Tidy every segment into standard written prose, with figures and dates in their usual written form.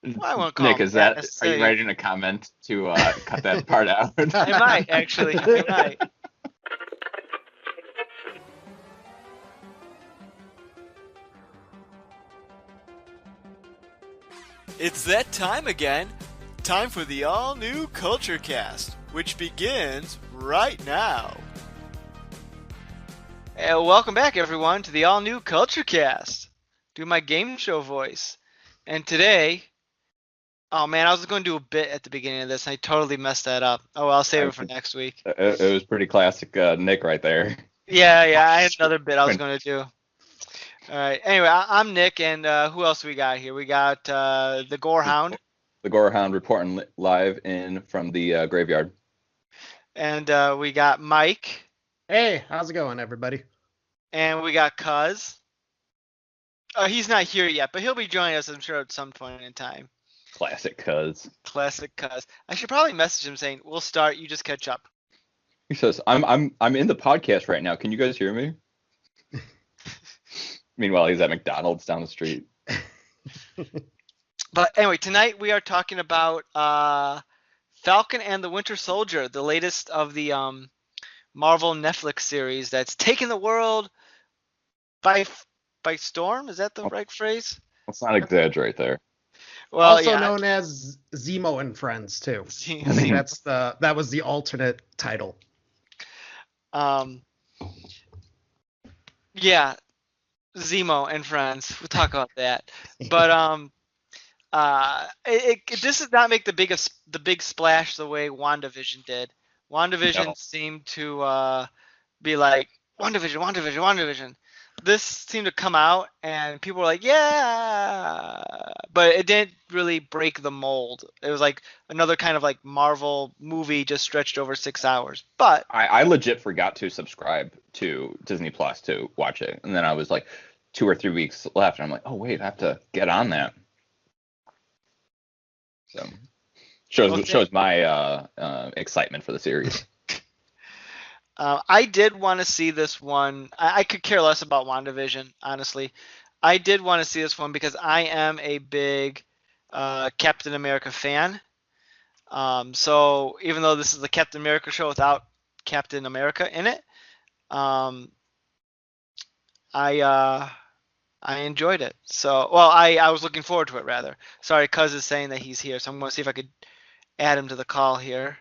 Well, I won't call Nick, him is that that? Are you necessarily. writing a comment to cut that part out? I might actually. I might. It's that time again. Time for the all-new Culture Cast, which begins right now. Welcome back, everyone, to the all-new Culture Cast. Do my game show voice. And today, oh man, I was going to do a bit at the beginning of this, and I totally messed that up. Oh, well, I'll save it for next week. It was pretty classic, Nick, right there. Yeah, I had another bit I was going to do. All right. Anyway, I'm Nick, and who else we got here? We got the Gorehound. The Gorehound reporting live in from the graveyard. And we got Mike. Hey, how's it going, everybody? And we got Cuz. He's not here yet, but he'll be joining us, I'm sure, at some point in time. Classic Cuz. Classic Cuz. I should probably message him saying, "We'll start. You just catch up." He says, "I'm in the podcast right now. Can you guys hear me?" Meanwhile, he's at McDonald's down the street. But anyway, tonight we are talking about Falcon and the Winter Soldier, the latest of the Marvel Netflix series that's taken the world by storm. Is that the right phrase? Let's not exaggerate there. Well, Also yeah. known as Zemo and Friends too. Z- I think that was the alternate title. Yeah, Zemo and Friends. We'll talk about that. But this does not make the big splash the way WandaVision did. WandaVision No. seemed to be like WandaVision. This seemed to come out and people were like, yeah, but it didn't really break the mold. It was like another kind of like Marvel movie just stretched over 6 hours. But I legit forgot to subscribe to Disney Plus to watch it, and then I was like 2 or 3 weeks left, and I'm like, oh wait, I have to get on that. So shows my excitement for the series. I did want to see this one. I could care less about WandaVision, honestly. I did want to see this one because I am a big Captain America fan. So even though this is the Captain America show without Captain America in it, I enjoyed it. So, well, I was looking forward to it rather. Sorry, Cuz is saying that he's here, so I'm going to see if I could add him to the call here.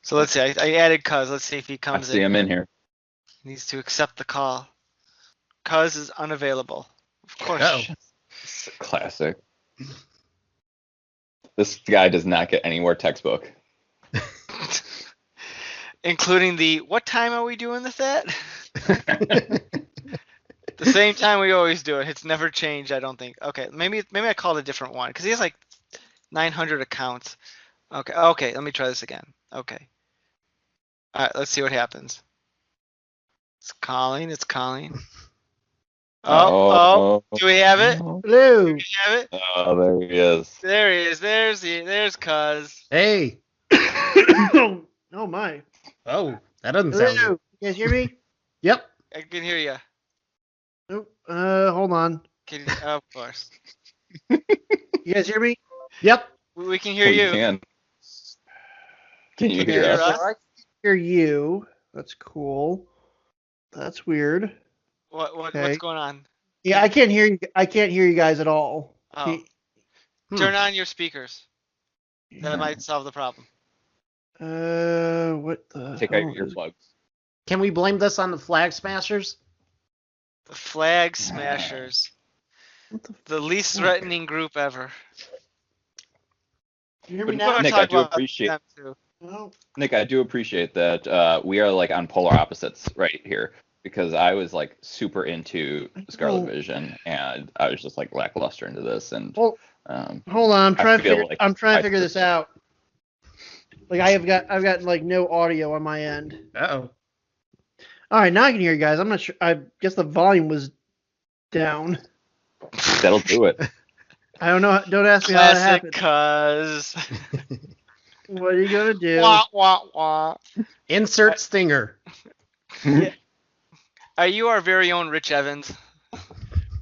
So let's see. I added Cuz. Let's see if he I comes see him in here. He needs to accept the call. Cuz is unavailable. Of course. Oh. Classic. This guy does not get any more textbook. Including the, what time are we doing this at? The same time we always do it. It's never changed, I don't think. Okay, maybe I called a different one because he has like 900 accounts. Okay, let me try this again. Okay. All right, let's see what happens. It's calling. Oh, do we have it? Hello. Do we have it? Oh, there he is. There he is. There's Cuz. Hey. Oh my. Oh, that doesn't sound Hello. good. You guys hear me? Yep. I can hear you. Oh, hold on. Of course. You guys hear me? Yep. We can hear Oh, you. Can you Can you hear hear us? us? I can hear you. That's cool. That's weird. What's Okay. going on? Yeah, I can't hear you. I can't hear you guys at all. Oh, turn on your speakers. That might solve the problem. What the? Take out hell your is- earplugs. Can we blame this on the Flag Smashers? The Flag Smashers. What the? The least threatening group ever. You hear But me We're now? gonna Nick, talk I do about appreciate- them too. No. Nick, I do appreciate that we are like on polar opposites right here, because I was like super into Scarlet Oh. Vision, and I was just like lackluster into this, and Well, um, hold on. I feel like I'm trying I- to figure this out. Like I've got like no audio on my end. Uh-oh. All right, now I can hear you guys. I'm not sure. I guess the volume was down. that'll do it. I don't know. Don't ask me how that Classic happened. Cuz. What are you gonna do? Wah, wah, wah. Insert stinger. Are you our very own Rich Evans?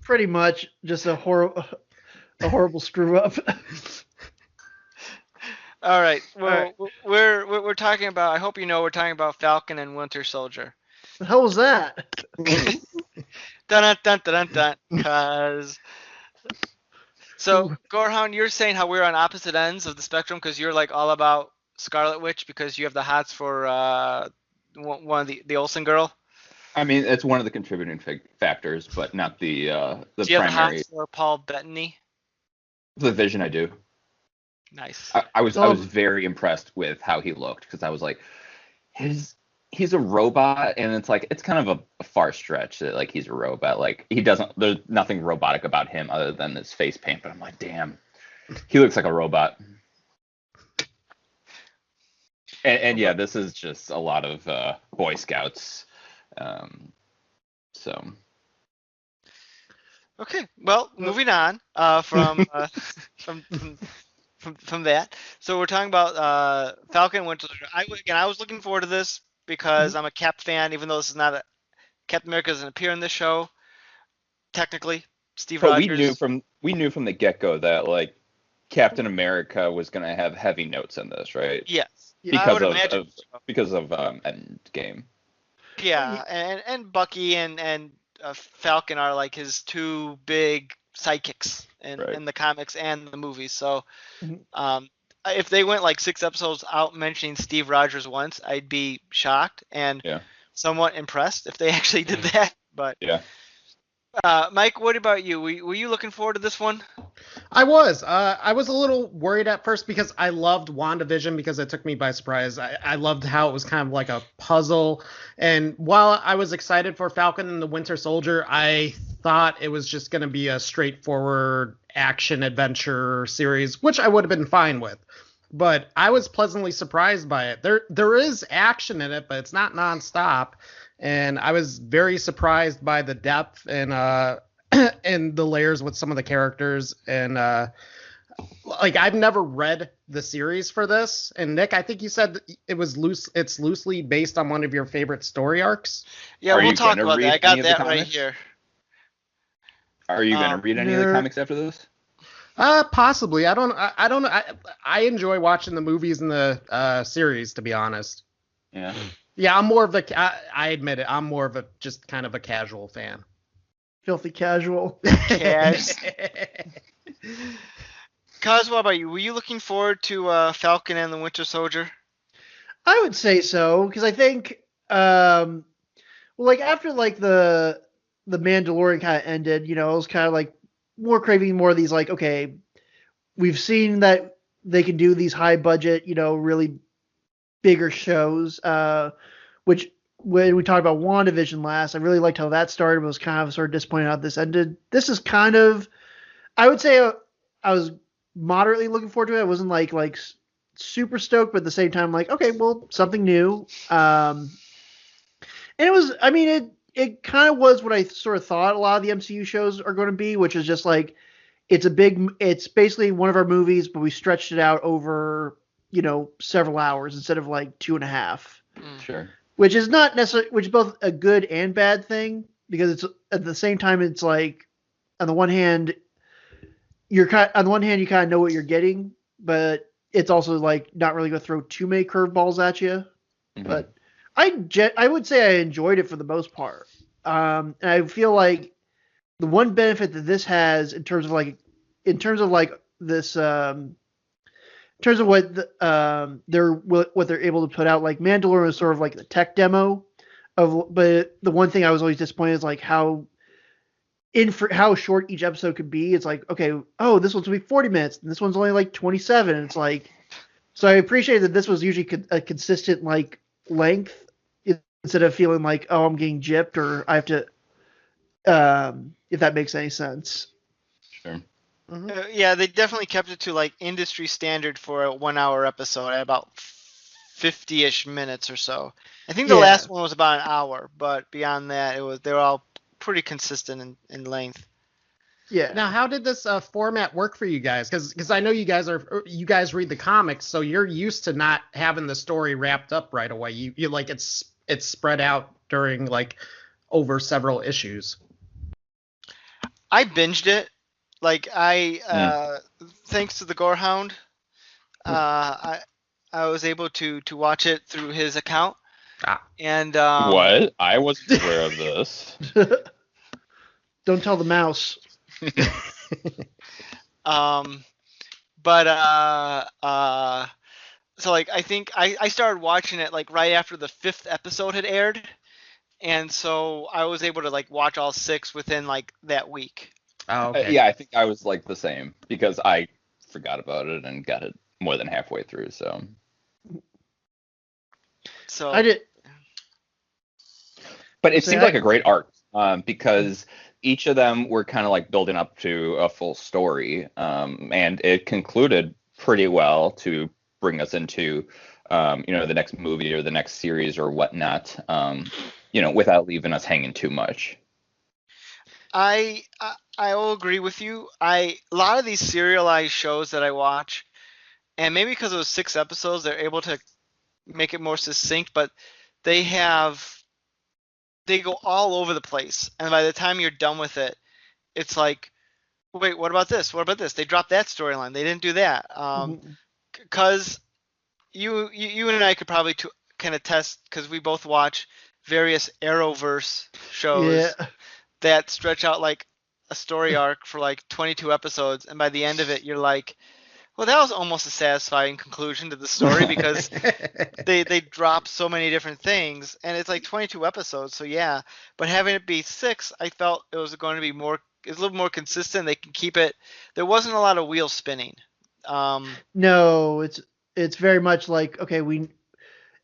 Pretty much just a horrible screw up. All right. All right. Well, we're talking about. I hope you know we're talking about Falcon and Winter Soldier. The hell was that? Dun dun dun dun dun. Cause so Gorehound, you're saying how we're on opposite ends of the spectrum because you're like all about Scarlet Witch because you have the hots for one of the Olsen girl. I mean, it's one of the contributing factors, but not the Do you have the primary. hots for Paul Bettany? The Vision, I do. Nice. I was very impressed with how he looked because I was like, he's a robot, and it's like it's kind of a far stretch that like he's a robot. Like there's nothing robotic about him other than his face paint. But I'm like, damn, he looks like a robot. And yeah, this is just a lot of Boy Scouts. So. Okay. Well, moving on from from that. So we're talking about Falcon and Winter Soldier. I was looking forward to this because I'm a Cap fan, even though this is not a Captain America doesn't appear in this show. Technically, Steve But Rogers. we knew from the get-go that like Captain America was gonna have heavy notes in this, right? Yes. I Because would imagine so. because of Endgame. Yeah, and Bucky and Falcon are like his two big sidekicks in the comics and the movies. So, if they went like 6 episodes out mentioning Steve Rogers once, I'd be shocked and somewhat impressed if they actually did that. But Yeah. Mike, what about you? Were you looking forward to this one? I was. I was a little worried at first because I loved WandaVision because it took me by surprise. I loved how it was kind of like a puzzle. And while I was excited for Falcon and the Winter Soldier, I thought it was just going to be a straightforward action adventure series, which I would have been fine with. But I was pleasantly surprised by it. There is action in it, but it's not nonstop. And I was very surprised by the depth and and the layers with some of the characters. And like I've never read the series for this. And Nick, I think you said it's loosely based on one of your favorite story arcs. Yeah, Are we'll you talk gonna about read that. I got any of the that right comics? here. Are you gonna read any of the comics after this? Possibly. I don't. I enjoy watching the movies and the series, to be honest. Yeah. Yeah, I'm more of the. I admit it. I'm more of a just kind of a casual fan. Filthy casual. Cash. Kaz, what about you? Were you looking forward to Falcon and the Winter Soldier? I would say so because I think, well, like after like the Mandalorian kind of ended, you know, it was kind of like more craving more of these like, okay, we've seen that they can do these high budget, you know, really bigger shows. Which when we talked about WandaVision last, I really liked how that started. But was kind of sort of disappointed how this ended. This is kind of, I would say, I was moderately looking forward to it. I wasn't like super stoked, but at the same time, like, okay, well, something new. And it was, I mean, it kind of was what I sort of thought a lot of the MCU shows are going to be, which is just like, it's basically one of our movies, but we stretched it out over, you know, several hours instead of like 2.5. Sure. Which is not necessarily, which is both a good and bad thing because it's at the same time, it's like, on the one hand, you kind of know what you're getting, but it's also like not really going to throw too many curveballs at you. Mm-hmm. But I would say I enjoyed it for the most part. And I feel like the one benefit that this has in terms of what they're able to put out, like Mandalorian is sort of like the tech demo but the one thing I was always disappointed is like how short each episode could be. It's like, okay, oh, this one's gonna be 40 minutes and this one's only like 27. And it's like, so I appreciate that this was usually a consistent like length instead of feeling like, oh, I'm getting gypped or I have to, if that makes any sense. Sure. Yeah, they definitely kept it to like industry standard for a 1 hour episode at about 50-ish minutes or so. I think the last one was about an hour, but beyond that, they were all pretty consistent in length. Yeah. Now, how did this format work for you guys? Because I know you guys read the comics, so you're used to not having the story wrapped up right away. You like it's spread out during like over several issues. I binged it. Like thanks to the Gorehound, I was able to watch it through his account, Ah. and What? I wasn't aware of this. Don't tell the mouse. um, but so like I think I started watching it like right after the 5th episode had aired, and so I was able to like watch all 6 within like that week. Oh, okay. Yeah, I think I was like the same because I forgot about it and got it more than halfway through. So, So I did. but it Say seemed I- like a great arc because each of them were kind of like building up to a full story, and it concluded pretty well to bring us into, the next movie or the next series or whatnot, without leaving us hanging too much. I will agree with you. A lot of these serialized shows that I watch, and maybe because it was 6 episodes, they're able to make it more succinct, but they go all over the place, and by the time you're done with it, it's like, wait, what about this? What about this? They dropped that storyline. They didn't do that. Because you and I could probably can attest because we both watch various Arrowverse shows Yeah. that stretch out like a story arc for like 22 episodes, and by the end of it, you're like, well, that was almost a satisfying conclusion to the story because they drop so many different things, and it's like 22 episodes, so yeah. But having it be 6, I felt it was going to be more, it's a little more consistent. They can keep it. There wasn't a lot of wheel spinning. No, it's very much like, okay,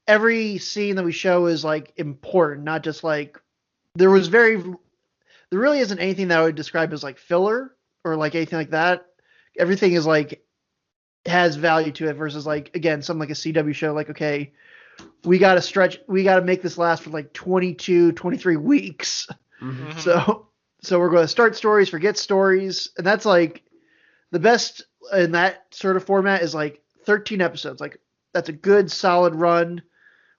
every scene that we show is like important, not just like there really isn't anything that I would describe as like filler or like anything like that. Everything is like has value to it versus like, again, something like a CW show, like, okay, we got to make this last for like 22, 23 weeks. Mhm. So we're going to start stories, forget stories. And that's like the best in that sort of format is like 13 episodes. Like that's a good solid run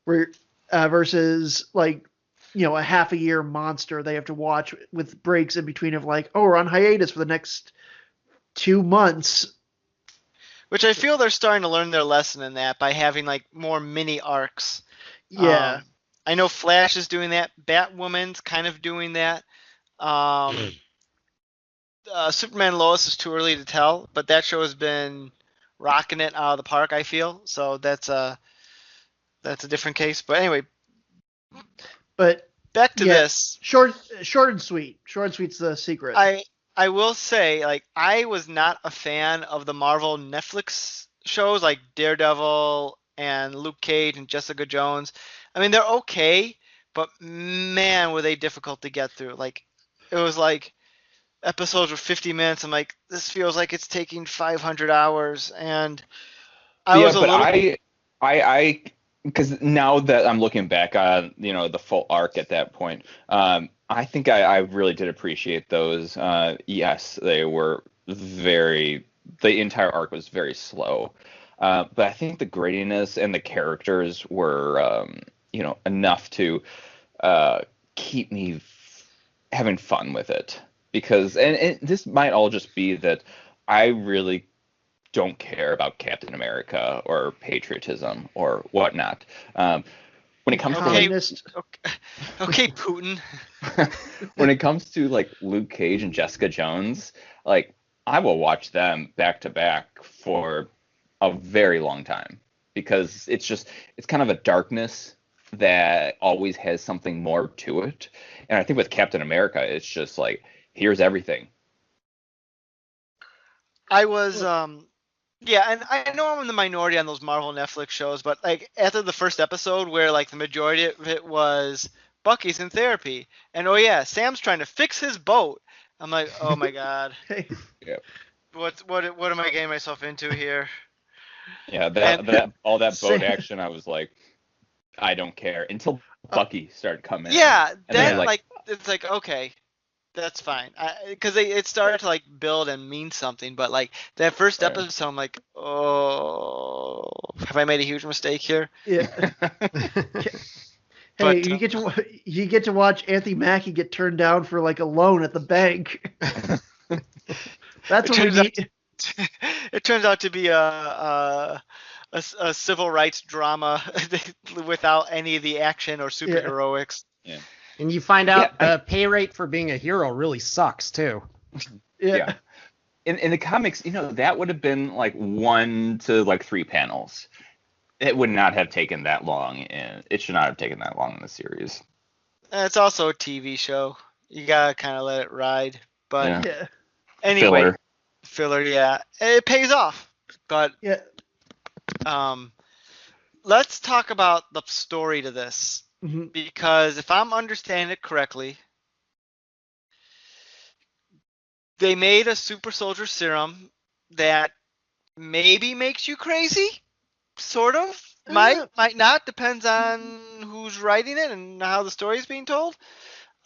where, versus like, a half a year monster they have to watch with breaks in between of like, oh, we're on hiatus for the next 2 months. Which I feel they're starting to learn their lesson in that by having like more mini arcs. Yeah. I know Flash is doing that. Batwoman's kind of doing that. Superman and Lois is too early to tell, but that show has been rocking it out of the park, I feel. So that's a different case. But anyway, But back to yeah, this. short and sweet. Short and sweet's the secret. I will say, like, I was not a fan of the Marvel Netflix shows like Daredevil and Luke Cage and Jessica Jones. I mean, they're okay, but man, were they difficult to get through. Like, it was like episodes were 50 minutes. I'm like, this feels like it's taking 500 hours, and I was a but little. I because now that I'm looking back on the full arc at that point, I think I really did appreciate those. Yes, they were the entire arc was very slow, but I think the grittiness and the characters were enough to keep me having fun with it. Because and this might all just be that I really don't care about Captain America or patriotism or whatnot. When it comes to like, Okay, Putin. when it comes to like Luke Cage and Jessica Jones, like I will watch them back to back for a very long time because it's kind of a darkness that always has something more to it. And I think with Captain America, it's just like, here's everything. I was yeah, and I know I'm in the minority on those Marvel Netflix shows, but like after the first episode where like the majority of it was Bucky's in therapy, and oh yeah, Sam's trying to fix his boat. I'm like, oh my god, Yeah. what am I getting myself into here? Yeah, that all that boat Sam- action, I was like, I don't care until Bucky started coming. Yeah, and then that like it's like okay, that's fine, because it started to like build and mean something, but like that first Right. episode, I'm like, oh, have I made a huge mistake here? Yeah. Hey, But, you get to watch Anthony Mackie get turned down for like a loan at the bank. That's what we Turns out- need. It turns out to be a civil rights drama without any of the action or superheroics. Yeah. And you find out Yeah, the pay rate for being a hero really sucks too. Yeah. In the comics, that would have been like 1 to like 3 panels. It would not have taken that long, and it should not have taken that long in the series. It's also a TV show. You gotta kind of let it ride. But Yeah. anyway, filler, yeah, it pays off. But Yeah. let's talk about the story to this, Mhm. because if I'm understanding it correctly, they made a super soldier serum that maybe makes you crazy, sort of. Might not, depends on who's writing it and how the story is being told.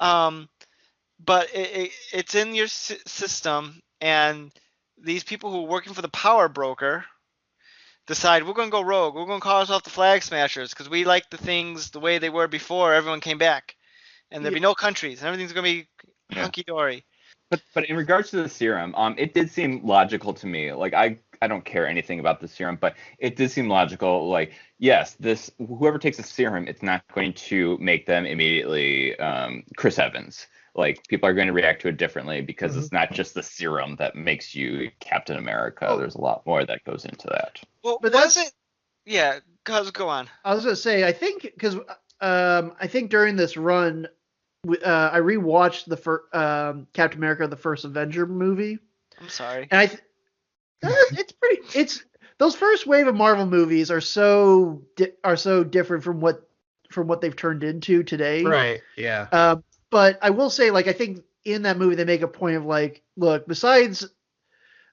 But it's in your system, and these people who are working for the power broker decide we're going to go rogue. We're going to call ourselves the Flag Smashers because we like the things the way they were before everyone came back, and there'll be no countries, and everything's going to be hunky dory. But in regards to the serum, it did seem logical to me. Like I don't care anything about the serum, but it did seem logical. Like, yes, whoever takes the serum, it's not going to make them immediately Chris Evans. Like, people are going to react to it differently because it's not just the serum that makes you Captain America. There's a lot more that goes into that. Well, But was it? Yeah, go on. I was gonna say, I think because I think during this run, I rewatched the Captain America: The First Avenger movie, I'm sorry. and it's those first wave of Marvel movies are so different from what they've turned into today. Right. Yeah. But I will say, like, I think in that movie they make a point of like, look, besides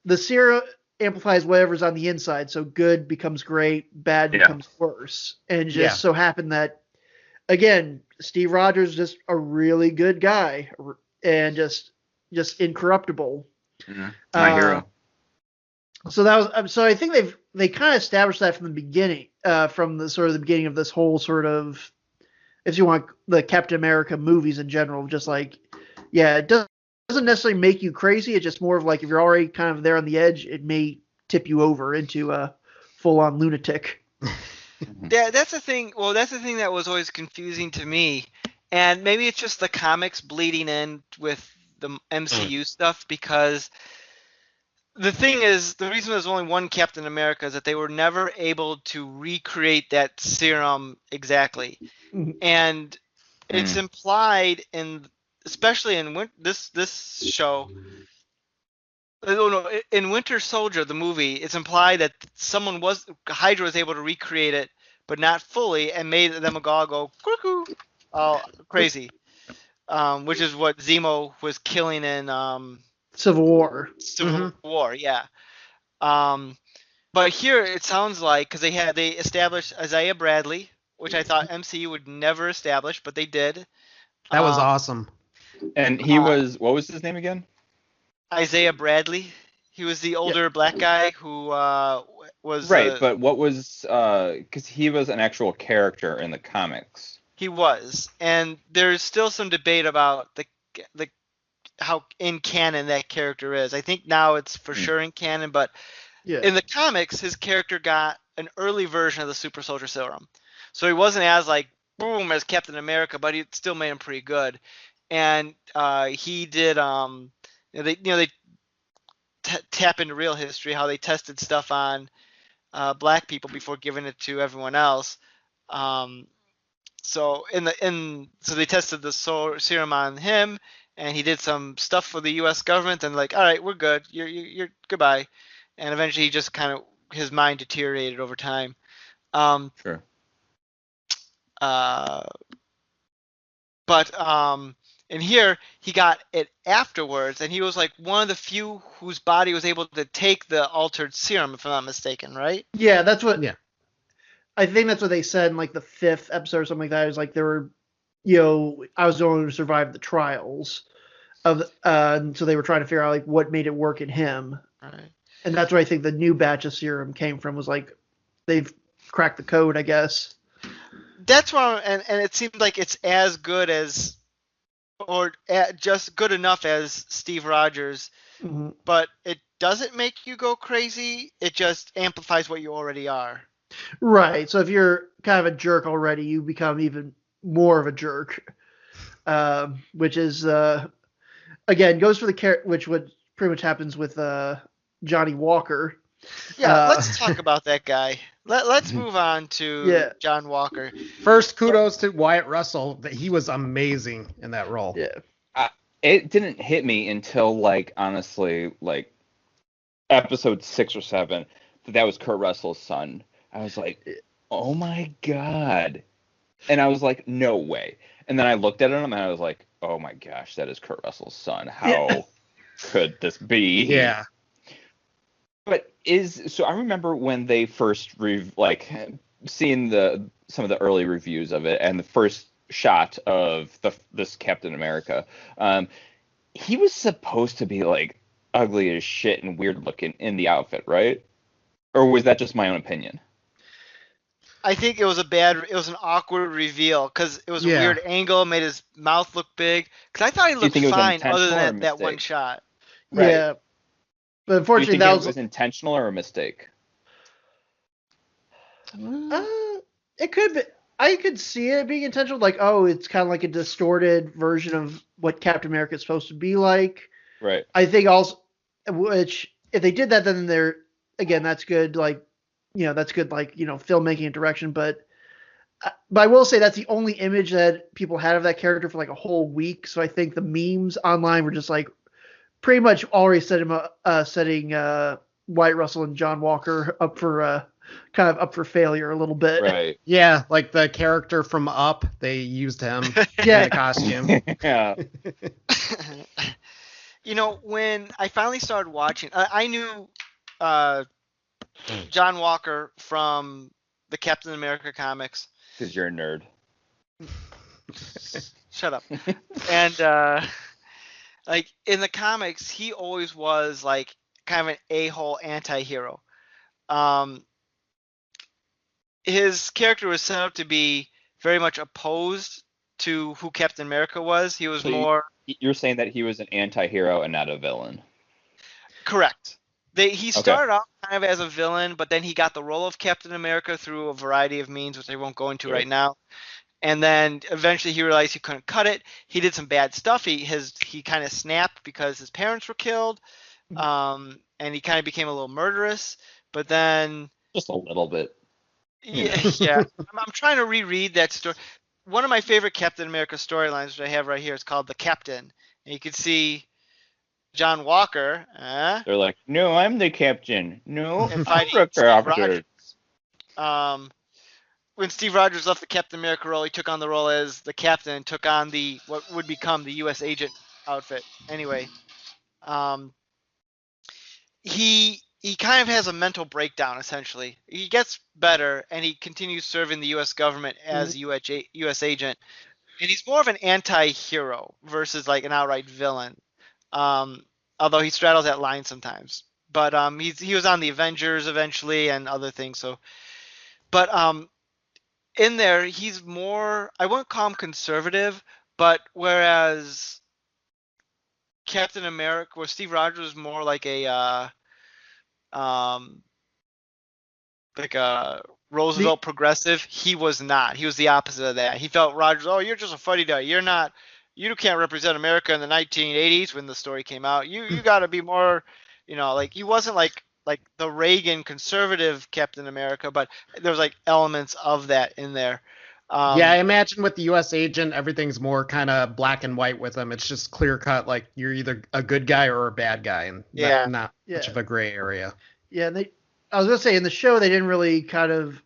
the serum amplifies whatever's on the inside, so good becomes great, bad becomes worse, and just so happened that again, Steve Rogers is just a really good guy and just incorruptible. My hero. So I think they kind of established that from the beginning, from the beginning of this whole sort of, if you want, the Captain America movies in general, just like, it doesn't necessarily make you crazy. It's just more of like, if you're already kind of there on the edge, it may tip you over into a full-on lunatic. Yeah, that's the thing. Well, that's the thing that was always confusing to me, and maybe it's just the comics bleeding in with the MCU stuff, because the thing is, the reason there's only one Captain America is that they were never able to recreate that serum exactly, and it's implied especially in this show. No, in Winter Soldier, the movie, it's implied that Hydra was able to recreate it, but not fully, and made them all go cuckoo, all crazy, which is what Zemo was killing in Civil War. Civil War, yeah. But here it sounds like, because they established Isaiah Bradley, which I thought MCU would never establish, but they did. That was awesome. And he was, what was his name again? Isaiah Bradley. He was the older black guy who was right. But what was because he was an actual character in the comics. He was, and there's still some debate about the how in canon that character is. I think now it's for sure in canon, but in the comics, his character got an early version of the Super Soldier Serum, so he wasn't as like boom as Captain America, but he still made him pretty good, and he did they tap into real history, how they tested stuff on black people before giving it to everyone else. So they tested the serum on him, and he did some stuff for the U.S. government, and like, all right, we're good, you're goodbye, and eventually he just kind of, his mind deteriorated over time. Sure. But and here he got it afterwards, and he was like one of the few whose body was able to take the altered serum, if I'm not mistaken, right? Yeah, that's what. Yeah, I think that's what they said in like the 5th episode or something like that. It was like, there were, I was the only one who survived the trials of, so they were trying to figure out like what made it work in him. Right. And that's where I think the new batch of serum came from. Was like, they've cracked the code, I guess. That's why, and it seemed like it's as good as, or just good enough as Steve Rogers Mhm. but it doesn't make you go crazy. It just amplifies what you already are. Right. So if you're kind of a jerk already, you become even more of a jerk. Which is again goes for the which would pretty much happens with Johnny Walker. Yeah, Uh, let's talk about that guy. Let's move on to yeah, John Walker. First, kudos to Wyatt Russell. That he was amazing in that role. yeah, I, it didn't hit me until like honestly like episode 6 or 7 that was Kurt Russell's son. I was like, oh my god, and I was like, no way. And then I looked at him and I was like, oh my gosh, that is Kurt Russell's son. yeah. How could this be? Yeah. But so I remember when they first seeing some of the early reviews of it and the first shot of this Captain America. He was supposed to be like ugly as shit and weird looking in the outfit, right? Or was that just my own opinion? I think it was an awkward reveal because it was a Yeah. weird angle, made his mouth look big. Because I thought he Do you looked think it was fine other intentional or a than that one mistake? shot. Right. Yeah. But Do you unfortunately, think that it was intentional or a mistake? Uh, it could be. I could see it being intentional, like, oh, it's kind of like a distorted version of what Captain America is supposed to be like. Right. I think also, which if they did that, then again, that's good. Like, that's good, like, filmmaking and direction. But I will say that's the only image that people had of that character for like a whole week. So I think the memes online were just like pretty much already setting Wyatt Russell and John Walker up for kind of up for failure a little bit. Right. Yeah, like the character from Up, they used him in Yeah. the costume. Yeah. When I finally started watching, I knew John Walker from the Captain America comics. Because you're a nerd. Shut up. And like in the comics, he always was like kind of an a-hole anti-hero. His character was set up to be very much opposed to who Captain America was. He was So more You're saying that he was an anti-hero and not a villain. correct. He started off kind of as a villain, but then he got the role of Captain America through a variety of means, which I won't go into Sure. right now. And then eventually he realized he couldn't cut it. He did some bad stuff. He kind of snapped because his parents were killed, and he kind of became a little murderous. But then, Just a little bit. yeah. I'm trying to reread that story. One of my favorite Captain America storylines, which I have right here, is called The Captain. And you can see John Walker. They're like, no, I'm the captain. No, And I'm fighting the Steve captain. Rogers. When Steve Rogers left the Captain America role, he took on the role as the captain and took on what would become the U.S. agent outfit. Anyway, he kind of has a mental breakdown. Essentially, he gets better and he continues serving the U.S. government as U.S. agent, and he's more of an anti-hero versus like an outright villain. Although he straddles that line sometimes. But he was on the Avengers eventually and other things. So, but in there, he's more, I wouldn't call him conservative, but whereas Captain America, where Steve Rogers was more like a Roosevelt progressive, he was not. He was the opposite of that. He felt Rogers, oh, you're just a fuddy-duddy. You can't represent America in the 1980s when the story came out. You got to be more, like he wasn't like the Reagan conservative Captain America, but there was like elements of that in there. Yeah, I imagine with the U.S. agent, everything's more kind of black and white with him. It's just clear cut, like you're either a good guy or a bad guy, and not much of a gray area. Yeah, I was gonna say in the show they didn't really kind of,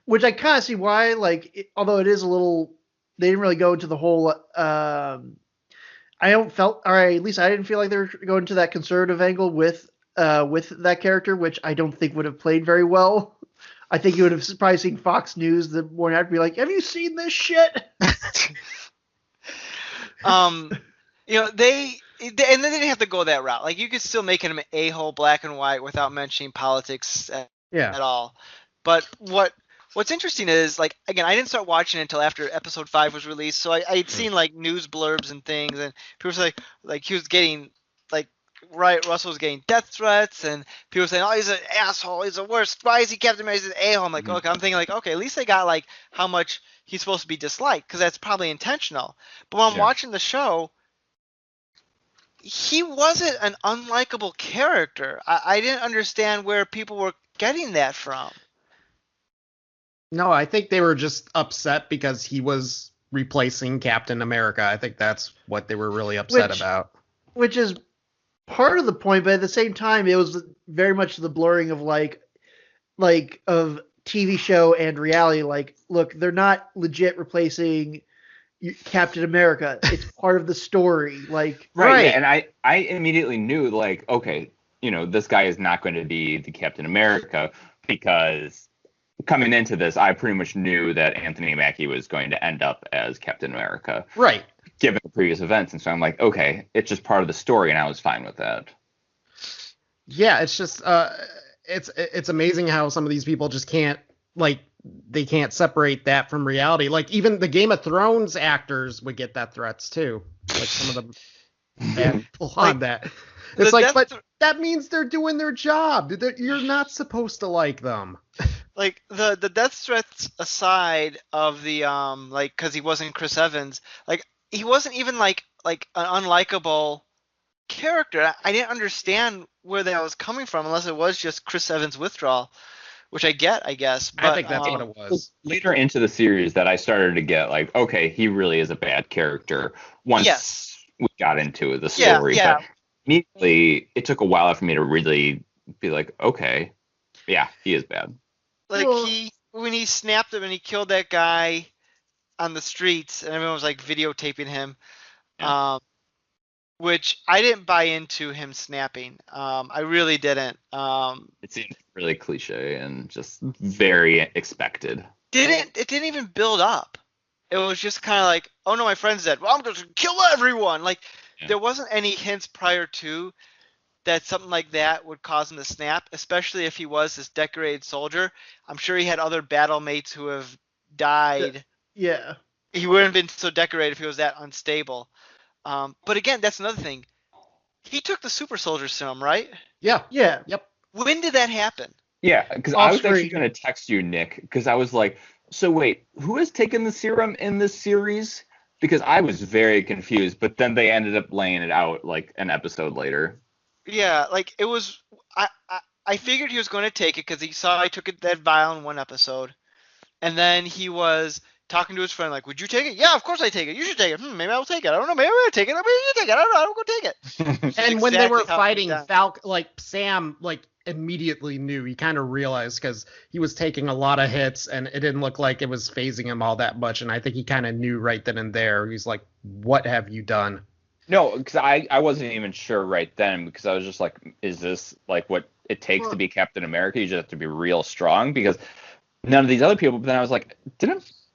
which I kind of see why. Like, although it is a little, they didn't really go into the whole. At least I didn't feel like they were going to that conservative angle with that character, which I don't think would have played very well. I think you would have probably seen Fox News the morning after, be like, "Have you seen this shit?" They and then they didn't have to go that route. Like you could still make him an a-hole, black and white, without mentioning politics at all. But what's interesting is, like, again, I didn't start watching it until after episode 5 was released, so I'd seen like news blurbs and things, and people were like he was getting like right, Russell was getting death threats, and people saying, "Oh, he's an asshole. He's the worst. Why is he Captain America? He's an a-hole." I'm like, Mhm. okay. I'm thinking like, okay, at least they got like how much he's supposed to be disliked, because that's probably intentional. But when I'm Yeah. watching the show, he wasn't an unlikable character. I didn't understand where people were getting that from. No, I think they were just upset because he was replacing Captain America. I think that's what they were really upset Which- about. Which is part of the point, but at the same time, it was very much the blurring of of TV show and reality. Like, look, they're not legit replacing Captain America. It's part of the story. Like, Right. Yeah, and I immediately knew like, okay, this guy is not going to be the Captain America, because coming into this, I pretty much knew that Anthony Mackie was going to end up as Captain America, Right. given the previous events. And so I'm like, okay, it's just part of the story, and I was fine with that. Yeah, it's just it's amazing how some of these people just can't they can't separate that from reality. Like even the Game of Thrones actors would get death threats too. Like some of the bad people on that. It's like, but that means they're doing their job. You're not supposed to like them. Like the death threats aside of the like, because he wasn't Chris Evans, like he wasn't even like an unlikable character. I didn't understand where that was coming from, unless it was just Chris Evans' withdrawal, which I guess. But I think that's what it was. Later into the series that I started to get like, okay, he really is a bad character once we got into the story. Yeah. But immediately, it took a while for me to really be like, okay, yeah, he is bad. Like Well- when he snapped him and he killed that guy on the streets, and everyone was like videotaping him, Yeah. which I didn't buy into him snapping. I really didn't. It seemed really cliche and just very expected. It didn't even build up. It was just kind of like, oh no, my friend's dead. Well, I'm going to kill everyone. Like, Yeah. there wasn't any hints prior to that something like that would cause him to snap, especially if he was this decorated soldier. I'm sure he had other battle mates who have died. yeah. He wouldn't have been so decorated if he was that unstable. But again, that's another thing. He took the super soldier serum, right? Yeah. Yeah. Yep. When did that happen? Yeah, because I was Off-screen. actually going to text you, Nick, because I was like, so wait, who has taken the serum in this series? Because I was very confused, but then they ended up laying it out like an episode later. Yeah, like it was. I figured he was going to take it because he saw I took that vial in one episode, and then he was talking to his friend like, "Would you take it?" "Yeah, of course I take it. You should take it." "Maybe I'll take it. I don't know. Maybe I'm gonna take it. Maybe you take it. I don't know. I don't go take it. And when they were Exactly how it fighting went down. Falcon, like Sam, like immediately knew. He kind of realized because he was taking a lot of hits, and it didn't look like it was phasing him all that much. And I think he kind of knew right then and there. He's like, "What have you done?" No, because I wasn't even sure right then, because I was just like, is this like what it takes to be Captain America? You just have to be real strong, because none of these other people. But then I was like,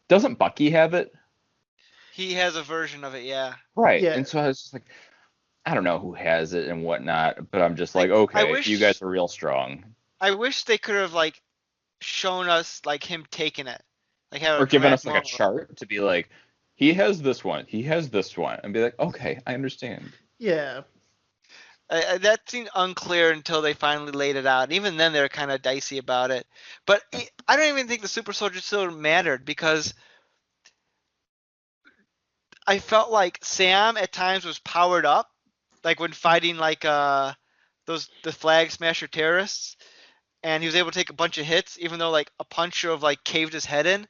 doesn't Bucky have it? He has a version of it, yeah. Right. Yeah. And so I was just like, I don't know who has it and whatnot, but I'm just like, okay, wish- you guys are real strong. I wish they could have like shown us like him taking it, like have Or given us dramatic like a moment. chart to be like, he has this one, he has this one, and be like, okay, I understand. Yeah. That seemed unclear until they finally laid it out. And even then, they were kind of dicey about it. But I don't even think the super soldier serum mattered, because I felt like Sam at times was powered up, like when fighting like the flag smasher terrorists, and he was able to take a bunch of hits, even though like a punch should have like caved his head in.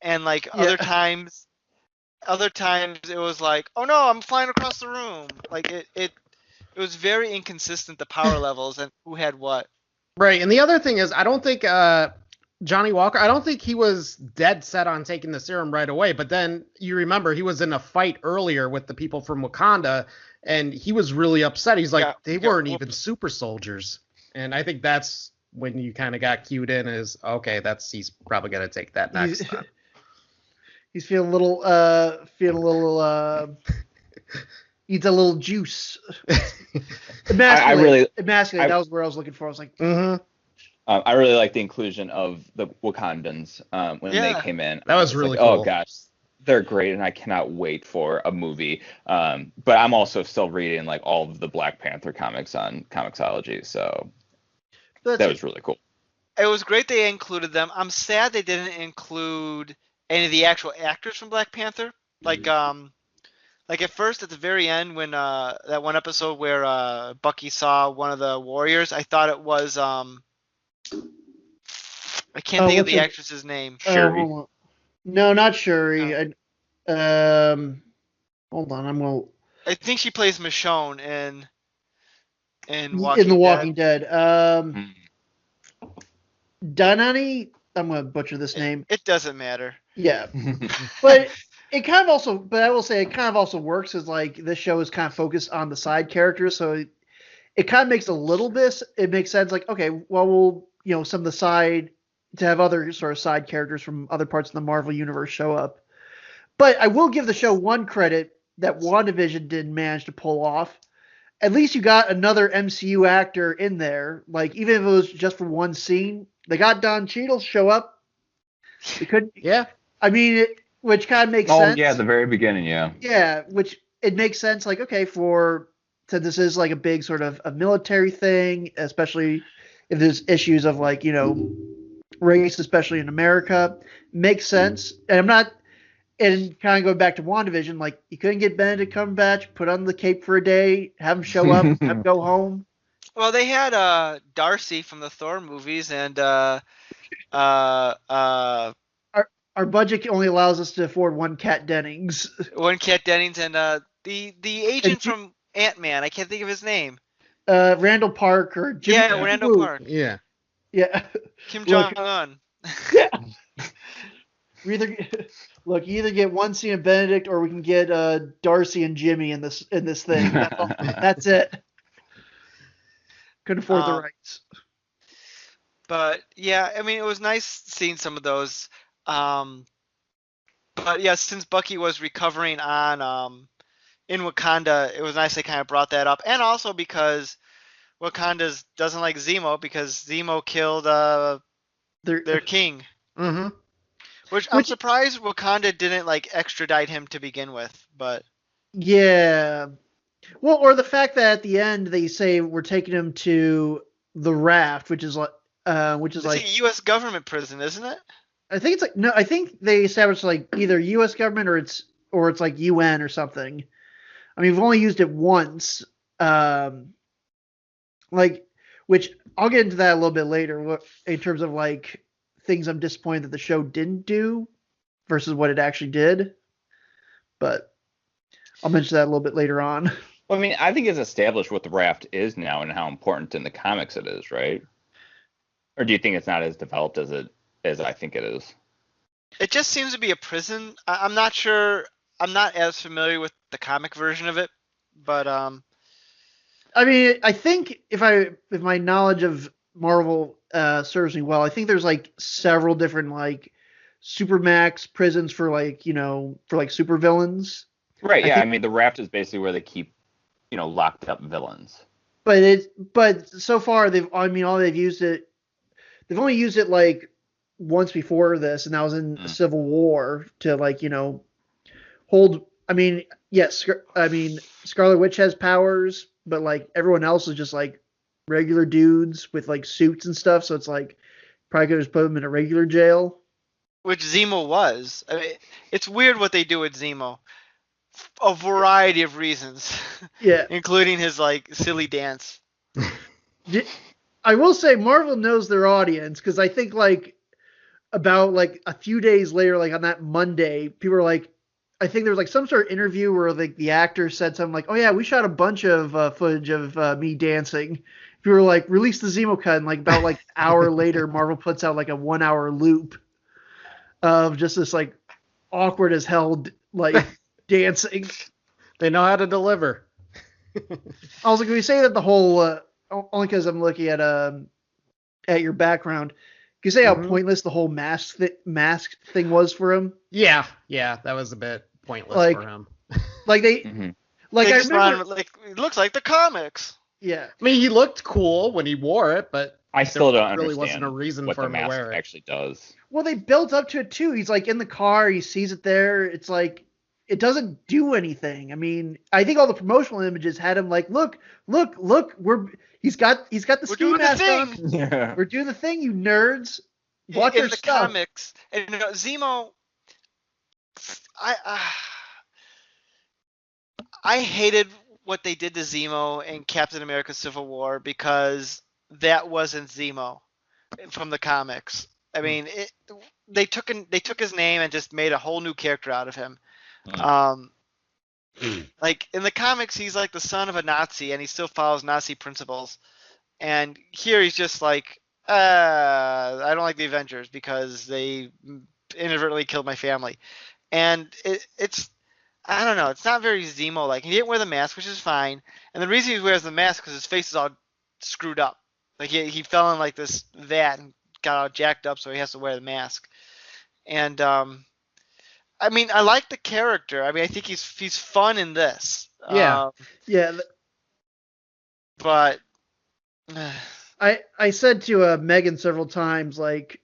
And like Yeah. other times it was like, oh no, I'm flying across the room. Like it was very inconsistent, the power levels and who had what. Right. And the other thing is, I don't think Johnny Walker, I don't think he was dead set on taking the serum right away. But then you remember he was in a fight earlier with the people from Wakanda, and he was really upset. He's like, Yeah, they he got weren't whooped. even super soldiers. And I think that's when you kind of got cued in as, okay, he's probably going to take that next time. He's feeling a little needs a little juice. Emasculate. Emasculate. That was where I was looking for. I was like, Mm-hmm. I really like the inclusion of the Wakandans when Yeah. they came in. That was It's really like, cool. Oh gosh, They're great, and I cannot wait for a movie. But I'm also still reading like all of the Black Panther comics on Comixology, so that was really cool. It was great they included them. I'm sad they didn't include any of the actual actors from Black Panther. Like at first, at the very end, when that one episode where Bucky saw one of the warriors, I thought it was I can't think of the actress's name. Shuri. No, not Shuri. Hold on, I'm gonna. I think she plays Michonne in The Walking Dead. Danani. I'm gonna butcher this name. It doesn't matter. Yeah, but it kind of also. But I will say it kind of also works as like this show is kind of focused on the side characters, so it kind of makes a little bit. It makes sense. Like, okay, well, we'll some of the side to have other sort of side characters from other parts of the Marvel universe show up. But I will give the show one credit that WandaVision didn't manage to pull off. At least you got another MCU actor in there. Like, even if it was just for one scene, they got Don Cheadle show up. They couldn't. Yeah. I mean, which kind of makes sense. Oh, yeah, at the very beginning, yeah. Yeah, which it makes sense. Like, okay, since this is like a big sort of a military thing, especially if there's issues of like, race, especially in America, makes sense. And kind of going back to WandaVision, like you couldn't get Benedict Cumberbatch, put on the cape for a day, have him show up, have him go home. Well, they had Darcy from the Thor movies, and Our budget only allows us to afford one Kat Dennings. One Kat Dennings, and the agent from Ant-Man. I can't think of his name. Randall Park or Jimmy. Yeah, Randall Park. Yeah. Yeah. Kim Jong-un. Yeah. You either get one scene of Benedict or we can get Darcy and Jimmy in this thing. That's it. Couldn't afford the rights. But yeah, I mean, it was nice seeing some of those. But yeah, since Bucky was recovering on in Wakanda, it was nice they kind of brought that up, and also because Wakanda doesn't like Zemo because Zemo killed their king. Mm-hmm. Which I'm surprised Wakanda didn't like extradite him to begin with, but yeah. Well, or the fact that at the end they say we're taking him to the Raft, which is like a U.S. government prison, isn't it? I think it's like no. I think they established like either U.S. government or it's like UN or something. I mean, we've only used it once. Which I'll get into that a little bit later in terms of like things I'm disappointed that the show didn't do versus what it actually did. But I'll mention that a little bit later on. Well, I mean, I think it's established what the Raft is now and how important in the comics it is, right? Or do you think it's not as developed as I think it is? It just seems to be a prison. I'm not sure. I'm not as familiar with the comic version of it, but I mean, I think if my knowledge of Marvel serves me well, I think there's like several different like supermax prisons for like supervillains. Right. Yeah. I mean, the Raft is basically where they keep locked up villains. But so far all they've used it. They've only used it like once before this, and that was in Civil War to like hold. I mean, yes. I mean, Scarlet Witch has powers, but like everyone else is just like regular dudes with like suits and stuff. So it's like probably could just put them in a regular jail. Which Zemo was. I mean, it's weird what they do with Zemo. A variety of reasons. Yeah. Including his like silly dance. I will say Marvel knows their audience because I think like about like a few days later, like on that Monday, people were like, I think there was like some sort of interview where like the actor said something like, "Oh yeah, we shot a bunch of footage of me dancing." People were like, "Release the Zemo cut," and like about like hour later, Marvel puts out like a 1 hour loop of just this like awkward as hell like dancing. They know how to deliver. I was like, we say that the whole only because I'm looking at your background. Can you say how pointless the whole mask thing was for him? Yeah, that was a bit pointless for him. Like they, like They I just remember, like it looks like the comics. Yeah. I mean, he looked cool when he wore it, but I still don't really understand wasn't a reason what for the him to mask wear it. actually does. Well, they built up to it too. He's like in the car, he sees it there. It's like it doesn't do anything. I mean, I think all the promotional images had him like, look, he's got the We're ski doing the mask on. thing Yeah. We're doing the thing, you nerds. Watch in our the stuff. comics. And Zemo, I I hated what they did to Zemo in Captain America: Civil War because that wasn't Zemo from the comics. I mean, they took his name and just made a whole new character out of him. Um, like in the comics, he's like the son of a Nazi, and he still follows Nazi principles. And here he's just like, I don't like the Avengers because they inadvertently killed my family. And it's I don't know, it's not very Zemo like. He didn't wear the mask, which is fine. And the reason he wears the mask because his face is all screwed up. Like he fell in like this vat and got all jacked up, so he has to wear the mask. And I mean, I like the character. I mean, I think he's fun in this. Yeah. Yeah. But I said to Megan several times, like,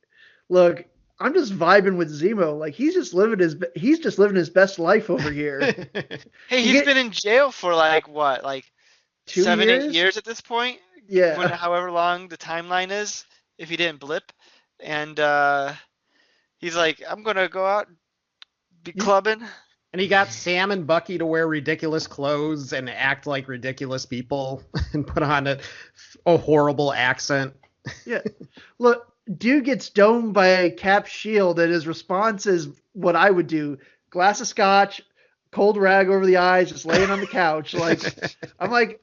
look, I'm just vibing with Zemo. Like he's just living his best life over here. hey, he's been in jail for like what, like 2 years? 8 years at this point. Yeah. However long the timeline is, if he didn't blip, and he's like, I'm gonna go out, be clubbing. And he got Sam and Bucky to wear ridiculous clothes and act like ridiculous people and put on a horrible accent. Yeah. Look, dude gets domed by a Cap shield, and his response is what I would do: glass of scotch, cold rag over the eyes, just laying on the couch. Like I'm like,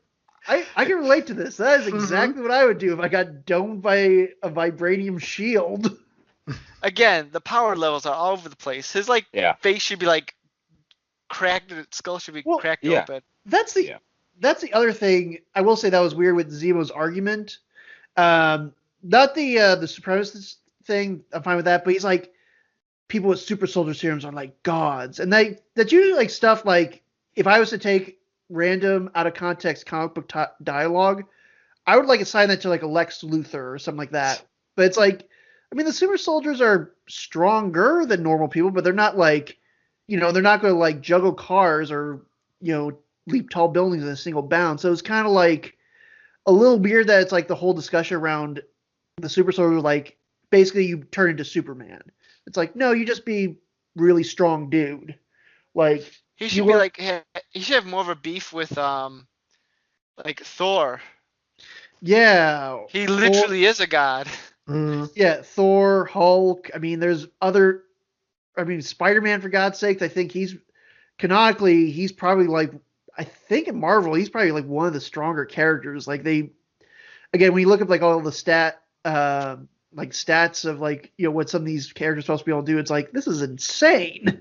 I can relate to this. That is exactly what I would do if I got domed by a vibranium shield. Again, the power levels are all over the place. His face should be like cracked, and his skull should be cracked open. That's the other thing. I will say that was weird with Zemo's argument. Not the supremacist thing. I'm fine with that, but he's like, people with super soldier serums are like gods, and that's usually like stuff like if I was to take random out of context comic book dialogue, I would like assign that to like a Lex Luthor or something like that. But it's like, I mean, the super soldiers are stronger than normal people, but they're not like, they're not going to like juggle cars or leap tall buildings in a single bound. So it's kind of like a little weird that it's like the whole discussion around the super soldier, like basically you turn into Superman. It's like, no, you just be really strong dude. Like he should be like, he should have more of a beef with like Thor. Yeah. He literally is a god. Yeah, Thor, Hulk. I mean, Spider-Man, for God's sake. I think he's probably like, I think in Marvel, he's probably like one of the stronger characters. Like when you look up like all the stats of like, what some of these characters are supposed to be able to do, it's like, this is insane.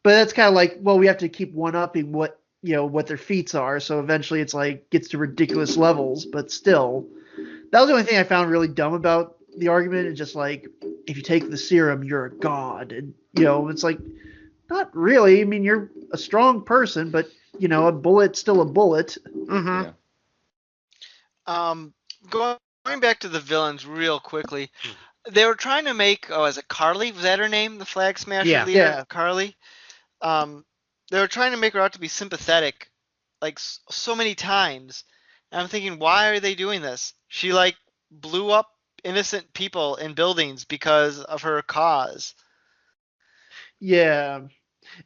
But that's kind of like, well, we have to keep one-upping what their feats are. So eventually it's like gets to ridiculous levels, but still, that was the only thing I found really dumb about the argument. Is just like, if you take the serum, you're a god. And, it's like, not really. I mean, you're a strong person, but, a bullet's still a bullet. Mm-hmm. Yeah. Going back to the villains real quickly, they were trying to make, is it Carly? Was that her name? The Flag Smasher leader? Yeah. Carly? They were trying to make her out to be sympathetic, like so many times. And I'm thinking, why are they doing this? She like blew up innocent people in buildings because of her cause. Yeah.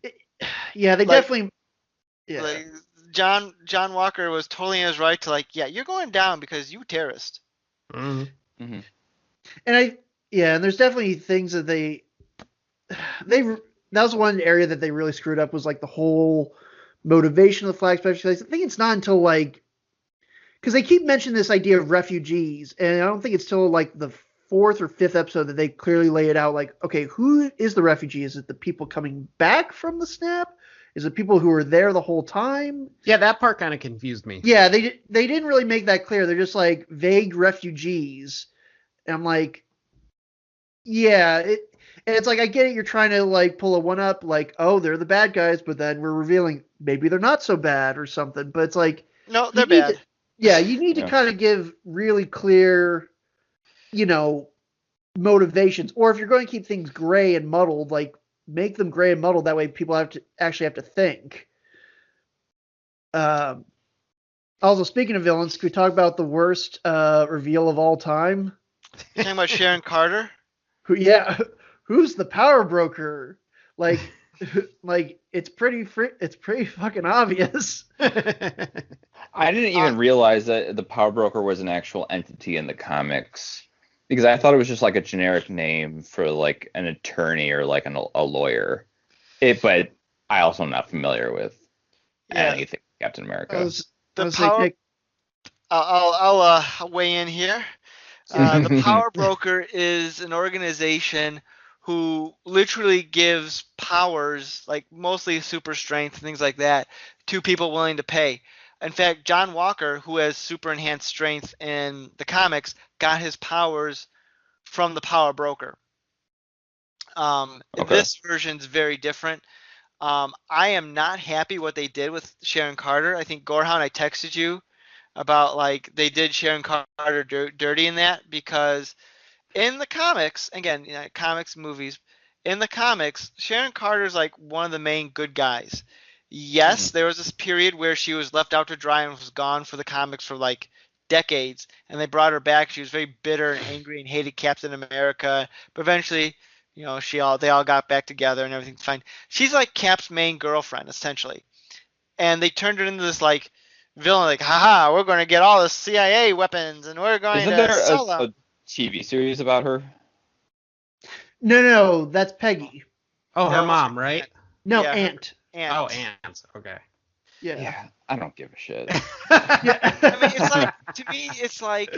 They definitely. Yeah. Like John Walker was totally in his right to like, yeah, you're going down because you terrorist. Mm-hmm. Mm-hmm. And and there's definitely things that that was one area that they really screwed up, was like the whole motivation of the flag specialists. I think it's not until like, because they keep mentioning this idea of refugees, and I don't think it's till like the 4th or 5th episode that they clearly lay it out. Like, okay, who is the refugee? Is it the people coming back from the snap? Is it people who were there the whole time? Yeah, that part kind of confused me. Yeah, they didn't really make that clear. They're just like vague refugees. And I'm like, yeah, and it's like, I get it. You're trying to like pull a one up, like, oh, they're the bad guys, but then we're revealing maybe they're not so bad or something. But it's like, no, they're bad. Yeah, you need to Yeah. kind of give really clear, motivations. Or if you're going to keep things gray and muddled, like make them gray and muddled. That way, people have to think. Um, Also, speaking of villains, can we talk about the worst reveal of all time? You talking about Sharon Carter? Yeah, who's the power broker? Like, it's it's pretty fucking obvious. I didn't even realize that the Power Broker was an actual entity in the comics because I thought it was just like a generic name for like an attorney or like a lawyer. But I also am not familiar with anything Captain I America. was, I The was power. like, I'll weigh in here. The Power Broker is an organization who literally gives powers, like mostly super strength, things like that, to people willing to pay. In fact, John Walker, who has super enhanced strength in the comics, got his powers from the Power Broker. Okay. This version's very different. I am not happy what they did with Sharon Carter. I think Gorehound, I texted you about like they did Sharon Carter dirty in that because in the comics, again, comics, movies, in the comics, Sharon Carter's like one of the main good guys. Yes, there was this period where she was left out to dry and was gone for the comics for like decades, and they brought her back. She was very bitter and angry and hated Captain America, but eventually, they all got back together and everything's fine. She's like Cap's main girlfriend essentially, and they turned her into this like villain, like, haha, we're going to get all the CIA weapons and we're going Isn't to there sell them. a TV series about her? no, that's Peggy. Oh, her No, mom, right? No, Yeah, Aunt. And Oh, Ant. Okay. Yeah. I don't give a shit. I mean, it's like to me, it's like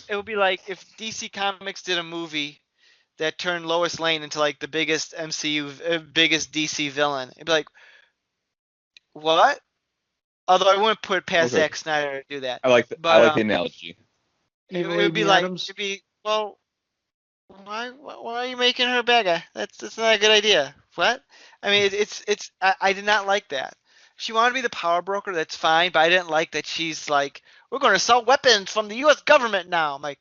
it would be like if DC Comics did a movie that turned Lois Lane into like the biggest biggest DC villain. It'd be like, what? Although I wouldn't put it past Okay. Zack Snyder to do that. I like the But the analogy. it Ava would be Amy like Adams. it'd be well, why are you making her a bad guy? That's not a good idea. What? I mean, I did not like that. She wanted to be the power broker. That's fine, but I didn't like that she's like, we're going to sell weapons from the U.S. government now. I'm like,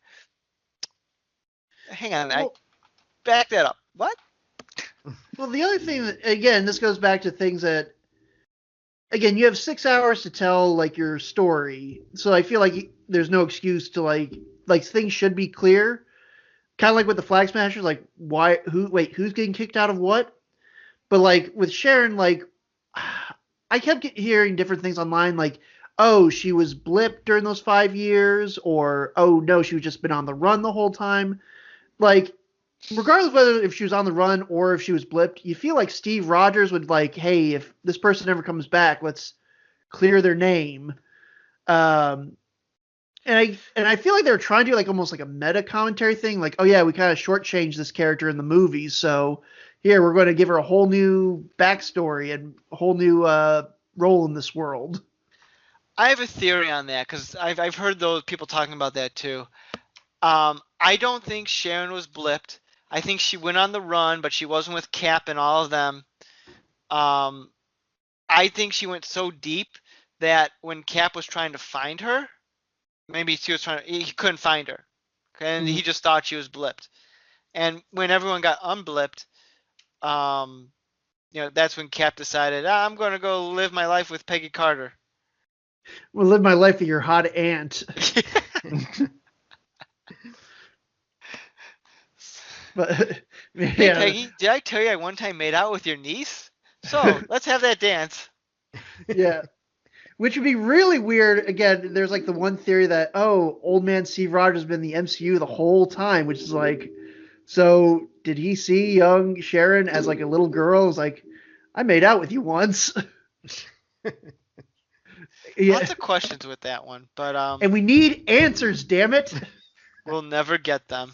hang on, Well, back that up. What? well, the other thing, again, this goes back to things that, again, you have 6 hours to tell like your story, so I feel like there's no excuse to like things should be clear. Kind of like with the Flag Smashers, like who's getting kicked out of what? But like with Sharon, like I kept hearing different things online, like, oh, she was blipped during those 5 years, or oh no, she was just been on the run the whole time. Like, regardless of whether if she was on the run or if she was blipped, you feel like Steve Rogers would like, hey, if this person ever comes back, let's clear their name. And I feel like they were trying to do like almost like a meta commentary thing, like, oh yeah, we kind of shortchanged this character in the movies, so here we're going to give her a whole new backstory and a whole new role in this world. I have a theory on that because I've heard those people talking about that too. I don't think Sharon was blipped. I think she went on the run, but she wasn't with Cap and all of them. I think she went so deep that when Cap was trying to find her, maybe he couldn't find her, and he just thought she was blipped. And when everyone got unblipped, that's when Cap decided, I'm going to go live my life with Peggy Carter. We'll live my life with your hot aunt. But Hey, yeah, Peggy, did I tell you I one time made out with your niece? So let's have that dance. yeah. Which would be really weird. Again, there's like the one theory that, oh, old man Steve Rogers has been in the MCU the whole time, which is like, so did he see young Sharon as like a little girl? It was like, I made out with you once. Yeah. Lots of questions with that one, but And we need answers, damn it. we'll never get them.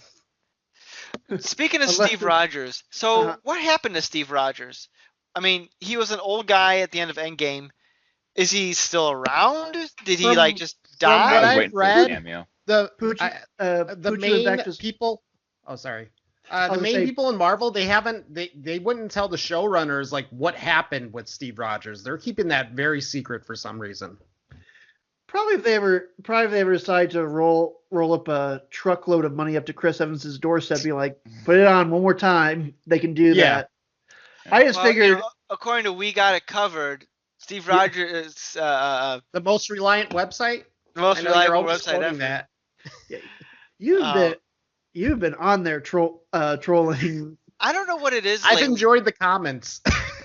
Speaking of Unless Steve Rogers, so what happened to Steve Rogers? I mean, he was an old guy at the end of Endgame. Is he still around? Did he From- just from what die? I was I've waiting for read- a cameo. The Poochie, the Poochie main went back to- people. Oh, sorry. I The was main saying- people in Marvel, they wouldn't tell the showrunners like what happened with Steve Rogers. They're keeping that very secret for some reason. Probably if they ever decide to roll up a truckload of money up to Chris Evans's doorstep, be like, put it on one more time, they can do Yeah. that. I just figured, according to We Got It Covered, Steve Yeah. Rogers is The most reliant website. the most I know you're reliable always website quoting ever. that. you've been on there trolling. I don't know what it is. I've lately. enjoyed the comments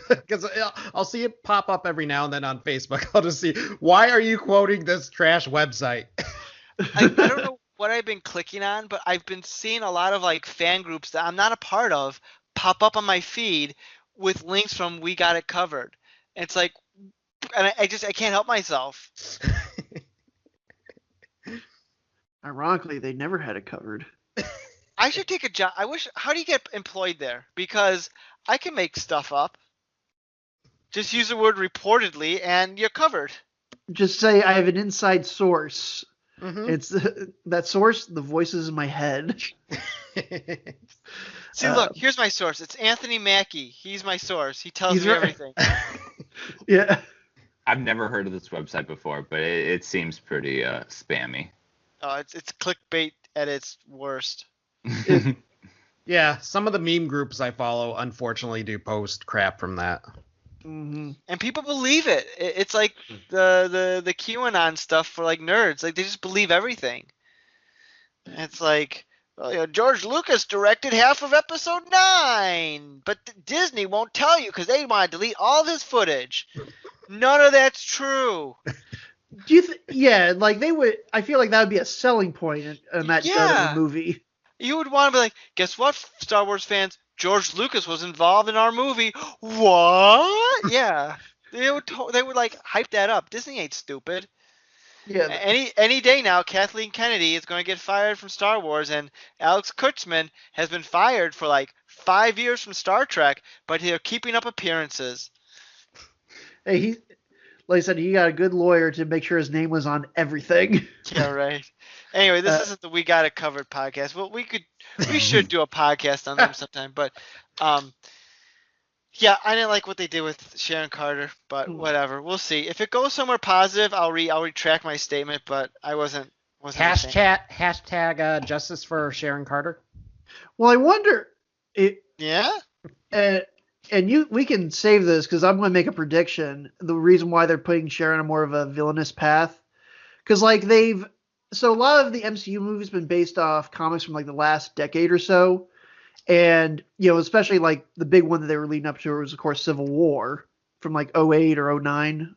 because I'll see it pop up every now and then on Facebook. I'll just see, why are you quoting this trash website? I don't know what I've been clicking on, but I've been seeing a lot of like fan groups that I'm not a part of pop up on my feed with links from We Got It Covered. And it's like, and I can't help myself. Ironically, they never had it covered. I should take a job. How do you get employed there? Because I can make stuff up. Just use the word reportedly and you're covered. Just say I have an inside source. Mhm. It's that source, the voices in my head. See, look, here's my source. It's Anthony Mackie. He's my source. He tells He's me right. everything. Yeah. I've never heard of this website before, but it seems pretty spammy. Oh, it's clickbait at its worst. Yeah, some of the meme groups I follow, unfortunately, do post crap from that. Mm-hmm. And people believe it. It's like the QAnon stuff for like nerds. Like they just believe everything. It's like, well, George Lucas directed half of Episode 9, but Disney won't tell you because they want to delete all of his footage. None of that's true. Do you yeah, like they would. I feel like that would be a selling point in that Yeah. movie. You would want to be like, guess what, Star Wars fans? George Lucas was involved in our movie. What? Yeah. They would like hype that up. Disney ain't stupid. Yeah. Any day now, Kathleen Kennedy is going to get fired from Star Wars, and Alex Kurtzman has been fired for like 5 years from Star Trek, but they're keeping up appearances. Hey, like I said, he got a good lawyer to make sure his name was on everything. Yeah, right. Anyway, this isn't the We Got It Covered podcast. Well, we should do a podcast on them sometime, but yeah, I didn't like what they did with Sharon Carter, but whatever. We'll see. If it goes somewhere positive, I'll retract my statement, but I wasn't a fan. Hashtag justice for Sharon Carter. Well, I wonder. Yeah? We can save this because I'm going to make a prediction. The reason why they're putting Sharon on more of a villainous path, because like so a lot of the MCU movies been based off comics from like the last decade or so, and especially like the big one that they were leading up to was of course Civil War from like 08 or 09.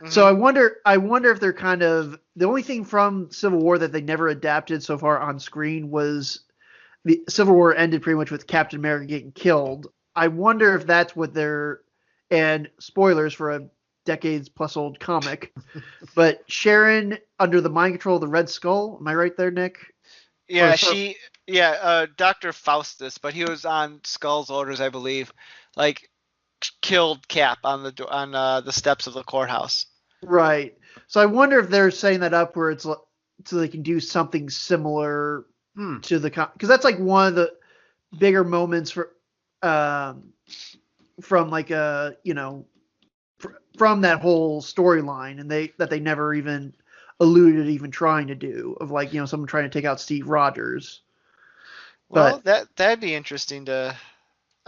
Mm-hmm. So I wonder if they're kind of the only thing from Civil War that they never adapted so far on screen was the Civil War ended pretty much with Captain America getting killed. I wonder if that's what and spoilers for a decades plus old comic, but Sharon under the mind control of the Red Skull. Am I right there, Nick? Yeah, Dr. Faustus, but he was on Skull's orders, I believe. Like, killed Cap on the steps of the courthouse. Right. So I wonder if they're setting that up where it's so they can do something similar to the because that's like one of the bigger moments from like from that whole storyline, and they never even alluded to even trying to do of like someone trying to take out Steve Rogers. Well, that'd be interesting I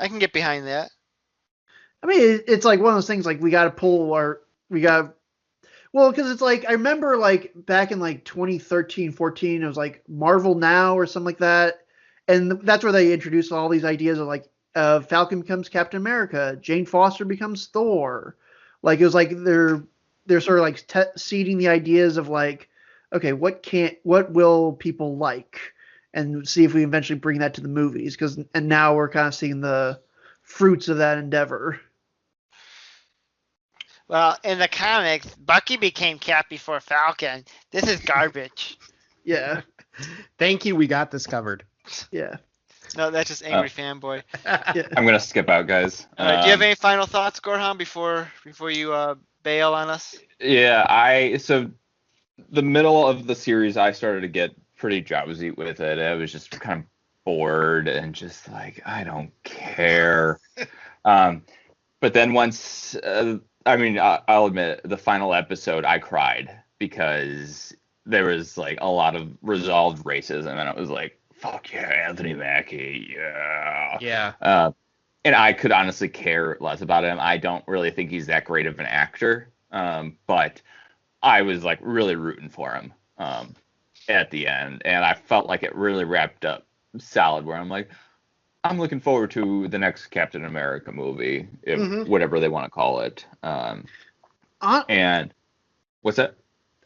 can get behind that. I mean, it's like one of those things like because it's like I remember like back in like 2013, 14, it was like Marvel Now or something like that, and that's where they introduced all these ideas of like Falcon becomes Captain America, Jane Foster becomes Thor. Like it was like they're sort of like seeding the ideas of like, okay, what will people like, and see if we eventually bring that to the movies. And now we're kind of seeing the fruits of that endeavor. Well, in the comics, Bucky became Cap before Falcon. This is garbage. Yeah. Thank you. We got this covered. Yeah. No, that's just angry fanboy. Yeah. I'm gonna skip out, guys. Do you have any final thoughts, Gorehound, before you bail on us? Yeah, so the middle of the series, I started to get pretty drowsy with it. I was just kind of bored and just like, I don't care. But then once, I'll admit, the final episode, I cried because there was like a lot of resolved racism, and it was like, fuck yeah, Anthony Mackie, yeah. Yeah. And I could honestly care less about him. I don't really think he's that great of an actor, but I was like really rooting for him at the end, and I felt like it really wrapped up solid. Where I'm like, I'm looking forward to the next Captain America movie, if, whatever they want to call it. And what's that?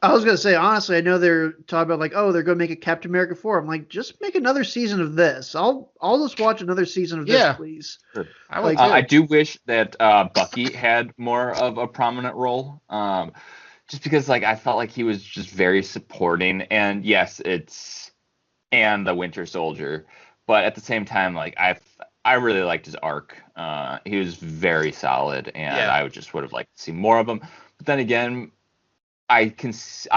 I was gonna say, honestly, I know they're talking about like, oh, they're gonna make a Captain America 4. I'm like, just make another season of this. I'll just watch another season of this, please. Sure. I would I do wish that Bucky had more of a prominent role. Just because like I felt like he was just very supporting, and yes, and the Winter Soldier, but at the same time, like I really liked his arc. He was very solid, and I just would have liked to see more of him. But then again, I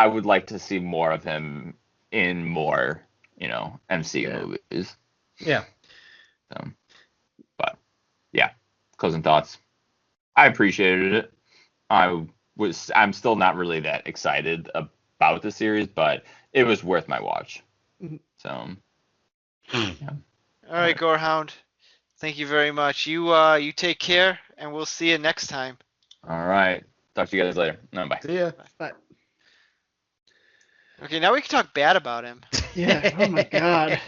would like to see more of him in more, MCU movies. Yeah. But yeah, closing thoughts. I appreciated it. I'm still not really that excited about the series, but it was worth my watch. So, yeah. All right, Gorehound. Thank you very much. You take care, and we'll see you next time. All right. Talk to you guys later. No, bye. See ya. Bye. Okay, now we can talk bad about him. Yeah. Oh my god.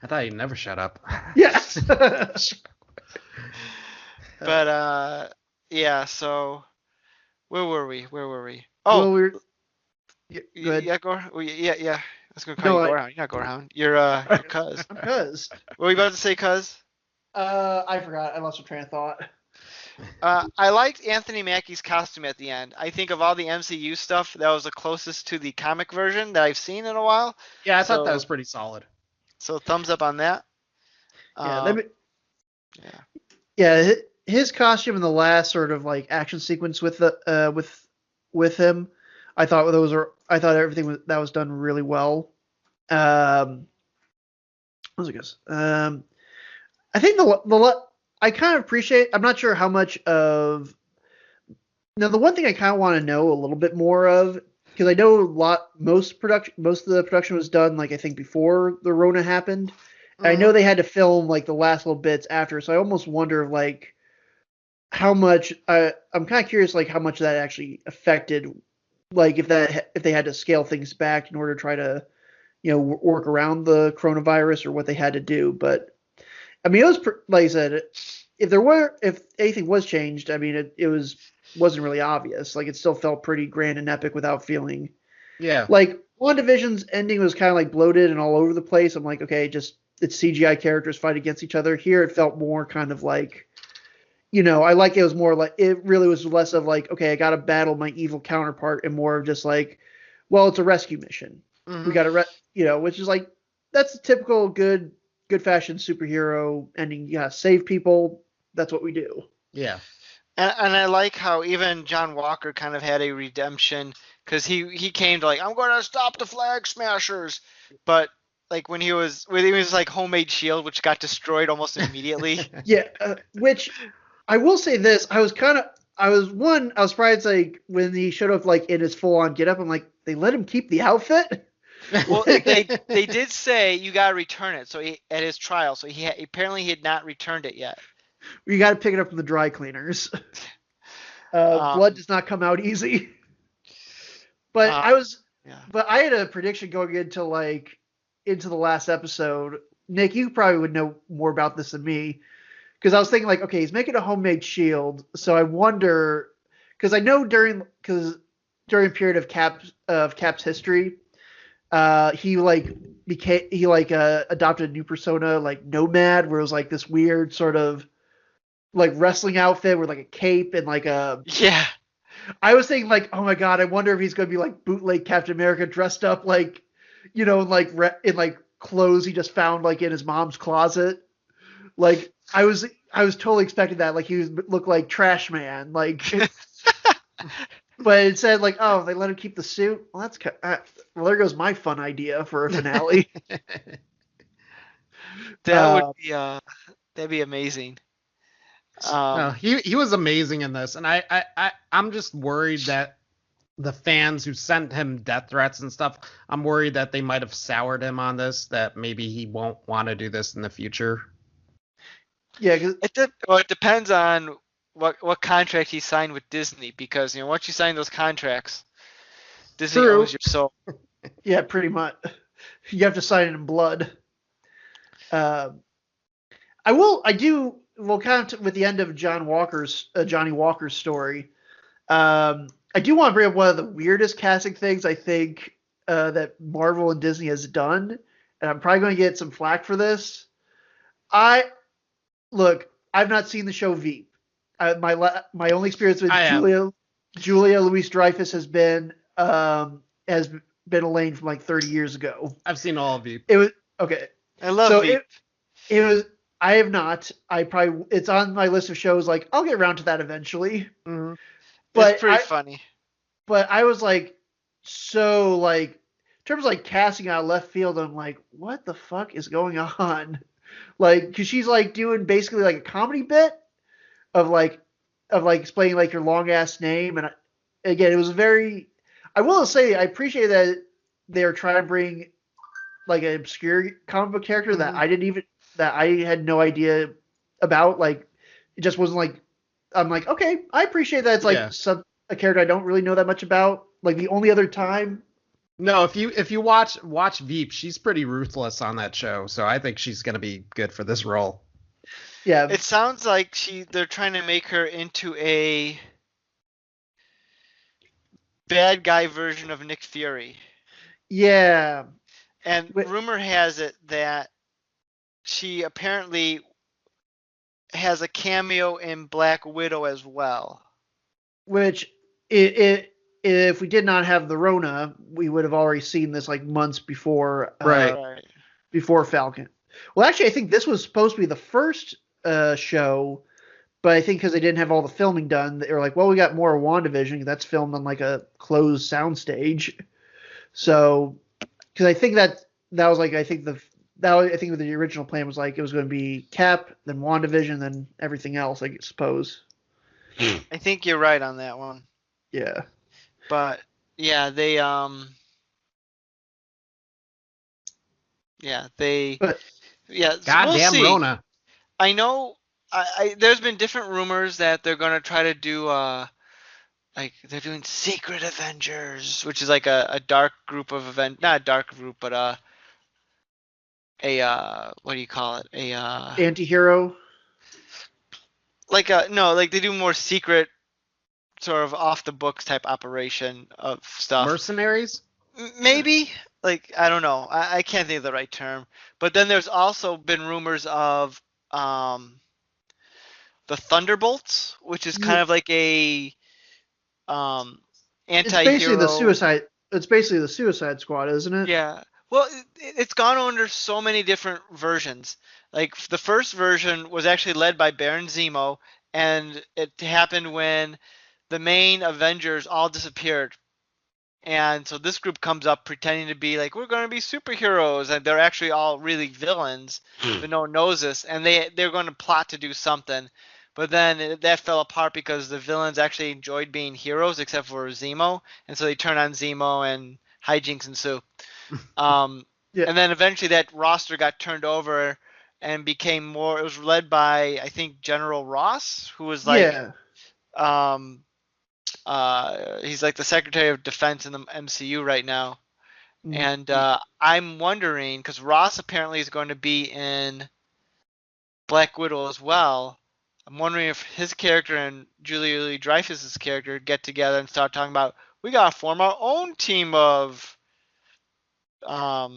I thought you'd never shut up. Yes. But yeah. So where were we? Well, Oh, we're. Yeah, go ahead. yeah, yeah. I was gonna call No, you Gorehound. You're not Gorehound. You're Cuz. I'm Cuz. What were you about to say, Cuz? I forgot. I lost a train of thought. I liked Anthony Mackie's costume at the end. I think of all the MCU stuff, that was the closest to the comic version that I've seen in a while. Yeah, I thought that was pretty solid. So thumbs up on that. Yeah. Yeah. His costume in the last sort of like action sequence with the with him, I thought everything that was done really well. What was it, guys? I think I kind of appreciate. I'm not sure how much of. Now, the one thing I kind of want to know a little bit more of, because I know most of the production was done like I think before the Rona happened. And I know they had to film like the last little bits after, so I almost wonder like how much. I'm kind of curious like how much that actually affected, like if they had to scale things back in order to try to, work around the coronavirus or what they had to do, but. I mean, it was like I said, if anything was changed, I mean, it wasn't really obvious. Like it still felt pretty grand and epic without feeling. Yeah. Like WandaVision's ending was kind of like bloated and all over the place. I'm like, okay, just it's CGI characters fight against each other. Here, it felt more kind of like, I like it was more like it really was less of like, okay, I got to battle my evil counterpart, and more of just like, well, it's a rescue mission. Mm-hmm. We got to, which is like that's a typical good fashion superhero ending. Yeah, save people. That's what we do. Yeah. And I like how even John Walker kind of had a redemption, because he came to like, I'm going to stop the Flag Smashers, but like when he was like homemade shield, which got destroyed almost immediately. Yeah, which I will say this, I was surprised like when he showed up like in his full on get up. I'm like, they let him keep the outfit. Well, they did say you gotta return it. So at his trial, so apparently he had not returned it yet. You got to pick it up from the dry cleaners. Blood does not come out easy. But I had a prediction going into the last episode. Nick, you probably would know more about this than me, because I was thinking like, okay, he's making a homemade shield, so I wonder, because I know during a period of Cap's history. He adopted a new persona like Nomad, where it was like this weird sort of like wrestling outfit with like a cape and like a I was thinking like, oh my god, I wonder if he's gonna be like bootleg Captain America dressed up like, in like clothes he just found like in his mom's closet. Like I was totally expecting that, like he would look like Trash Man, like. But it said like, oh, they let him keep the suit. Well, there goes my fun idea for a finale. That'd be amazing. No, he was amazing in this, and I'm just worried that the fans who sent him death threats and stuff, I'm worried that they might have soured him on this, that maybe he won't want to do this in the future. Yeah, 'cause- It depends on what contract he signed with Disney, because once you sign those contracts, Disney True. owns your soul. yeah, pretty much. You have to sign it in blood. I do. Well, kind of with the end of Johnny Walker's story. I do want to bring up one of the weirdest casting things I think that Marvel and Disney has done, and I'm probably going to get some flack for this. I've not seen the show Veep. My only experience with Julia Louis-Dreyfus has been Elaine from like 30 years ago. I've seen all of Veep. It was okay. I love Veep. It was. I have not. It's on my list of shows. Like I'll get around to that eventually. Mm-hmm. But it's pretty funny. But I was like, so like, in terms of like casting out of left field, I'm like, what the fuck is going on? Like, because she's like doing basically like a comedy bit of like explaining like your long ass name, and again, it was very. I will say I appreciate that they're trying to bring like an obscure comic book character that I had no idea about. Like, it just wasn't like. I'm like, okay, I appreciate that it's like a character I don't really know that much about. Like the only other time. No, if you watch Veep, she's pretty ruthless on that show, so I think she's gonna be good for this role. Yeah. It sounds like they're trying to make her into a bad guy version of Nick Fury. Yeah. And rumor has it that she apparently has a cameo in Black Widow as well. Which, if we did not have the Rona, we would have already seen this like months before. Right. Before Falcon. Well, actually, I think this was supposed to be the first show, but I think because they didn't have all the filming done, they were like, well, we got more WandaVision. That's filmed on like a closed soundstage. So, because I think that was like, I think the original plan was like it was going to be Cap, then WandaVision, then everything else, I suppose. I think you're right on that one. Yeah. But yeah, they Goddamn we'll see. Rona. I know there's been different rumors that they're going to try to do like they're doing Secret Avengers, which is like a dark group of not a dark group, but a what do you call it? Anti-hero. Like they do more secret, sort of off the books type operation of stuff. Mercenaries? Maybe. Like, I don't know. I can't think of the right term. But then there's also been rumors of the Thunderbolts, which is kind of like a anti-hero. It's basically the Suicide Squad, isn't it? Yeah. Well, it's gone under so many different versions. Like, the first version was actually led by Baron Zemo, and it happened when the main Avengers all disappeared. And so this group comes up pretending to be like, we're going to be superheroes, and they're actually all really villains, but no one knows this, and they're going to plot to do something. But then that fell apart because the villains actually enjoyed being heroes, except for Zemo, and so they turn on Zemo, and hijinks ensue. Yeah. And then eventually that roster got turned over and became more. It was led by, I think, General Ross, who was like, he's like the Secretary of Defense in the MCU right now. And I'm wondering, because Ross apparently is going to be in Black Widow as well. I'm wondering if his character and Julia Louis-Dreyfus's character get together and start talking about, we gotta form our own team of like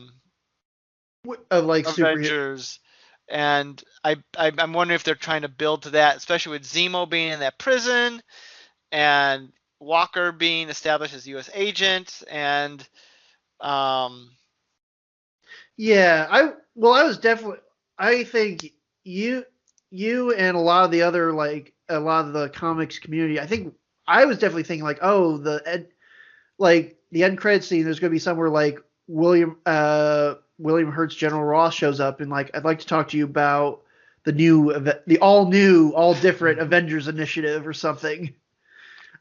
Avengers. And I'm wondering if they're trying to build to that, especially with Zemo being in that prison and Walker being established as U.S. agent, and I think you and a lot of the other a lot of the comics community, I think I was definitely thinking like, oh, the end credit scene, there's going to be somewhere like William Hurt's General Ross shows up and like, I'd like to talk to you about the all different Avengers initiative or something.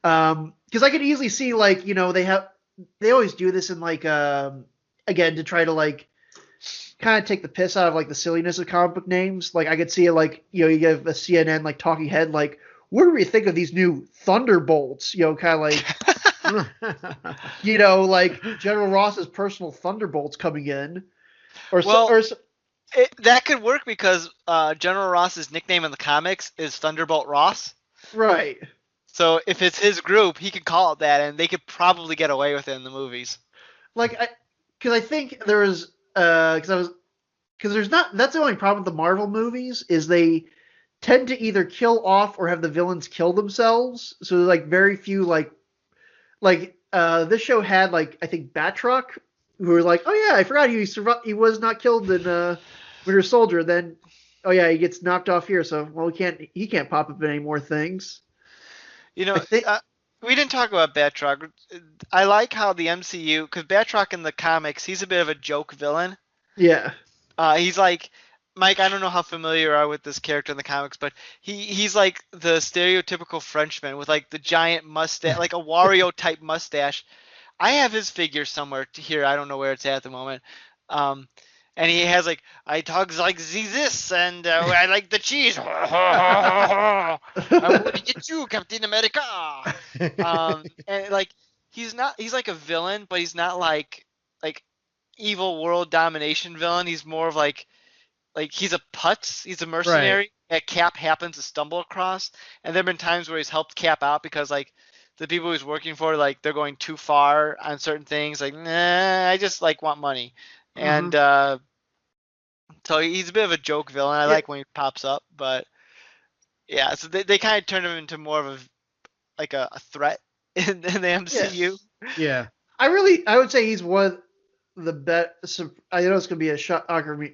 Because I could easily see like they always do this in like again to try to like kind of take the piss out of like the silliness of comic book names. Like I could see it like you give a CNN like talking head like what do we think of these new Thunderbolts? Kind of like like General Ross's personal Thunderbolts coming in, Well, that could work because General Ross's nickname in the comics is Thunderbolt Ross. Right. So if it's his group, he could call it that, and they could probably get away with it in the movies. Like, because I think there was, because there's not. That's the only problem with the Marvel movies is they tend to either kill off or have the villains kill themselves. So there's like very few like this show had like I think Batroc, who were like, oh yeah, I forgot he survived. He was not killed in Winter Soldier. Then, oh yeah, he gets knocked off here. So well, he can't pop up in any more things. We didn't talk about Batroc. I like how the MCU, because Batroc in the comics, he's a bit of a joke villain. Yeah. He's like, Mike, I don't know how familiar you are with this character in the comics, but he's like the stereotypical Frenchman with like the giant mustache, like a Wario type mustache. I have his figure somewhere here. I don't know where it's at the moment. And he has like, I talk like this, and I like the cheese. I'm going to get you, Captain America. And like, he's like a villain, but he's not like evil world domination villain. He's more of like he's a putz. He's a mercenary that Cap happens to stumble across. And there've been times where he's helped Cap out because like the people he's working for, like they're going too far on certain things. Like, nah, I just like want money. And so he's a bit of a joke villain. I like when he pops up, but yeah, so they kind of turn him into more of a threat in the MCU. Yeah. I would say he's one of the best. I know it's gonna be a shocker,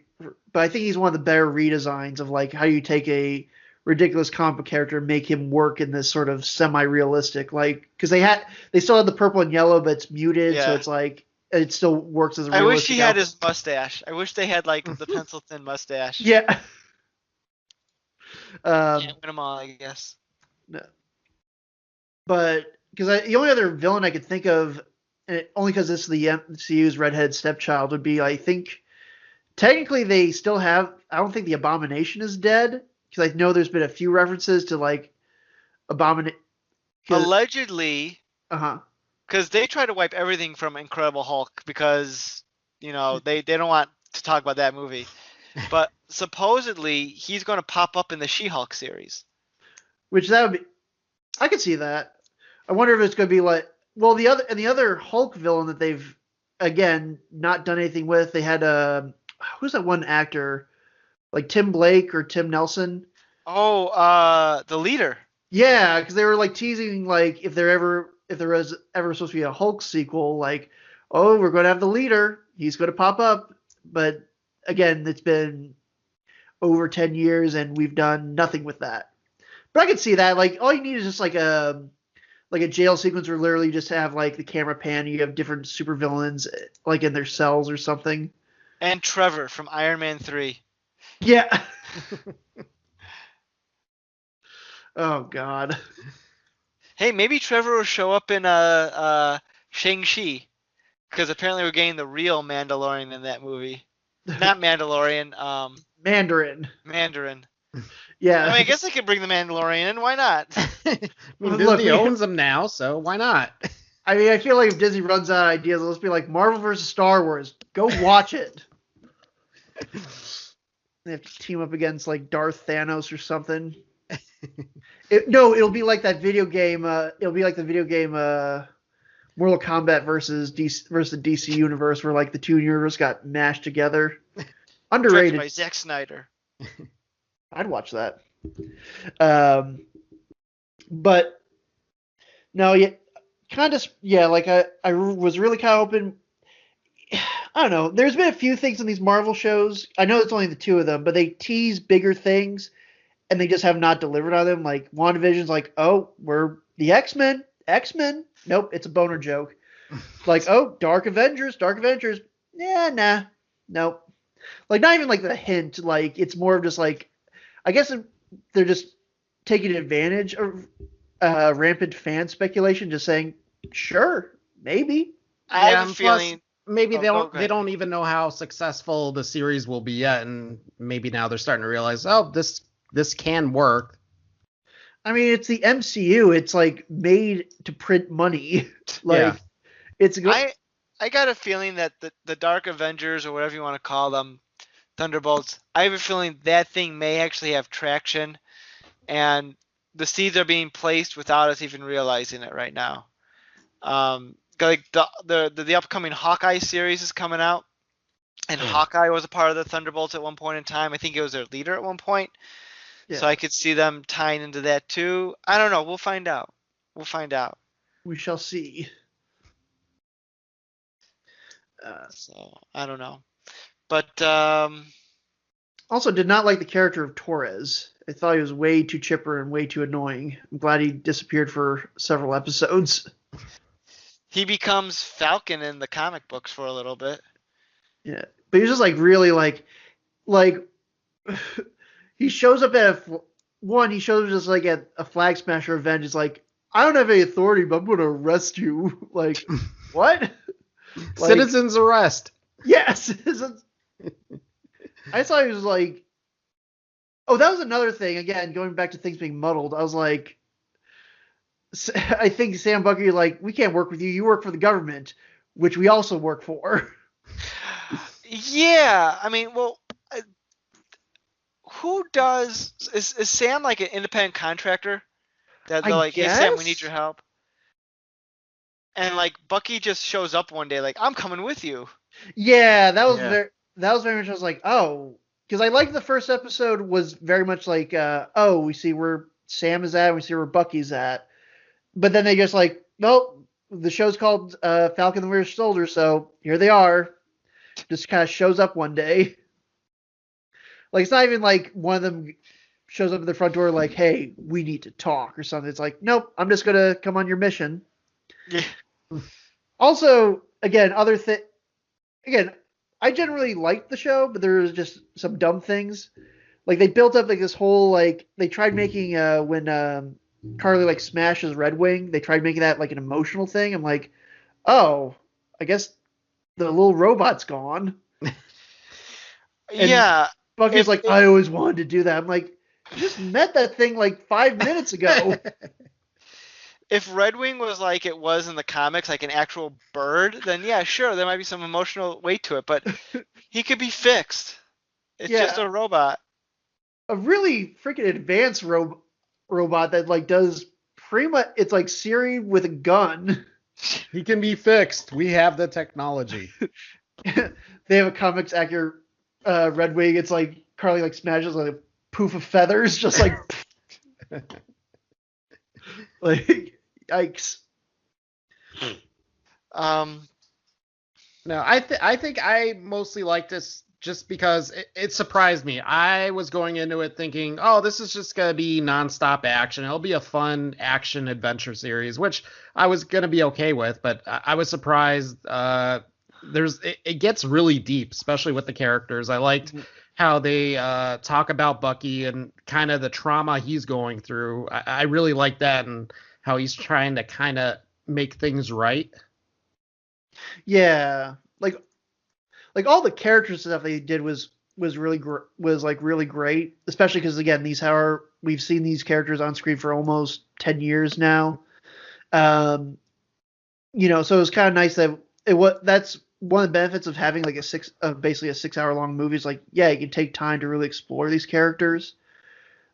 but I think he's one of the better redesigns of like how you take a ridiculous comic book character and make him work in this sort of semi-realistic, like because they still have the purple and yellow, but it's muted, so it's like. It still works as a realistic I wish he had his mustache. I wish they had like the pencil thin mustache. Yeah. Can't win them all, I guess. No. But because the only other villain I could think of, only because this is the MCU's redheaded stepchild, would be I think technically they still have. I don't think the Abomination is dead because I know there's been a few references to like Abomination. Allegedly. Uh-huh. Because they try to wipe everything from Incredible Hulk because, they don't want to talk about that movie. But supposedly he's going to pop up in the She-Hulk series. Which that would be, I could see that. I wonder if it's going to be like, well, the other Hulk villain that they've again not done anything with. They had who's that one actor, like Tim Blake or Tim Nelson? Oh, the leader. Yeah, because they were like teasing like if there was ever supposed to be a Hulk sequel, like, oh, we're going to have the leader. He's going to pop up. But again, it's been over 10 years and we've done nothing with that. But I can see that. Like, all you need is just like a jail sequence where literally just have like the camera pan. And you have different supervillains like in their cells or something. And Trevor from Iron Man 3. Yeah. Oh, God. Hey, maybe Trevor will show up in Shang-Chi, because apparently we're getting the real Mandalorian in that movie. Not Mandalorian, Mandarin. Yeah. I mean, I guess I could bring the Mandalorian in. Why not? Disney owns them now, so why not? I mean, I feel like if Disney runs out of ideas, let's be like Marvel versus Star Wars. Go watch it. They have to team up against like Darth Thanos or something. It'll be like that video game. It'll be like the video game Mortal Kombat versus the DC universe, where like the two universes got mashed together. Underrated. Directed by Zack Snyder. I'd watch that. But no, yeah, kind of, yeah. Like I was really kind of hoping. I don't know. There's been a few things in these Marvel shows. I know it's only the two of them, but they tease bigger things. And they just have not delivered on them. Like WandaVision's like, oh, we're the X-Men. Nope, it's a boner joke. Like, oh, Dark Avengers. Yeah, nah, nope. Like, not even like the hint. Like, it's more of just like, I guess they're just taking advantage rampant fan speculation, just saying, sure, maybe. I have Yeah, a and plus feeling. maybe Oh, go they ahead. don't even know how successful the series will be yet, and maybe now they're starting to realize, oh, this can work. I mean, it's the MCU. It's like made to print money. Yeah. Like it's I got a feeling that the Dark Avengers, or whatever you want to call them, Thunderbolts, I have a feeling that thing may actually have traction, and the seeds are being placed without us even realizing it right now. Like the upcoming Hawkeye series is coming out, and Hawkeye was a part of the Thunderbolts at one point in time. I think it was their leader at one point. yeah. So I could see them tying into that too. I don't know. We'll find out. We'll find out. We shall see. So I don't know. But Also, did not like the character of Torres. I thought he was way too chipper and way too annoying. I'm glad he disappeared for several episodes. he becomes Falcon in the comic books for a little bit. Yeah, but he was just like really like he shows up at he shows up just like at a Flag Smasher event. It's like, I don't have any authority, but I'm going to arrest you. Like, what? Like, Citizens arrest. yes. I thought he was like, oh, that was another thing. Again, going back to things being muddled, I was like, I think Sam Bucky, like, we can't work with you. You work for the government, which we also work for. Yeah, I mean, well, who does is Sam like an independent contractor that they're I like, hey Sam, we need guess. your help, and like Bucky just shows up one day like, I'm coming with you. Yeah, Yeah. that was very much. I was like, oh, because I liked the first episode was very much like, oh, we see where Sam is at, we see where Bucky's at, but then they just like, nope, the show's called Falcon and Winter Soldier, so here they are. Just kind of shows up one day. Like it's not even like one of them shows up at the front door like, hey, we need to talk or something. It's like, nope, I'm just gonna come on your mission. Yeah. Also, again, again, I generally liked the show, but there was just some dumb things. Like they built up like this whole like they tried making when Carly like smashes Red Wing, they tried making that like an emotional thing. I'm like, oh, I guess the little robot's gone. And Yeah, Bucky's if like, I always wanted to do that. I'm like, you just met that thing like 5 minutes ago. if Red Wing was like it was in the comics, like an actual bird, then yeah, sure, there might be some emotional weight to it, but he could be fixed. It's Yeah, just a robot. a really freaking advanced robot that like does pretty much. It's like Siri with a gun. He can be fixed. We have the technology. They have a comics accurate Red Wing. It's like Carly like smashes like a poof of feathers, just like like yikes. Um, No, I think I mostly like this just because it surprised me. I was going into it thinking, oh, this is just gonna be nonstop action. It'll be a fun action adventure series, which I was gonna be okay with. But I was surprised. It gets really deep, especially with the characters. I liked how they talk about Bucky and kind of the trauma he's going through. I really like that, and how he's trying to kind of make things right. Yeah, like all the character stuff they did was really was like really great, especially because again we've seen these characters on screen for almost 10 years now. Um, so it was kind of nice that that's one of the benefits of having like basically a 6 hour long movie is like, yeah, you can take time to really explore these characters.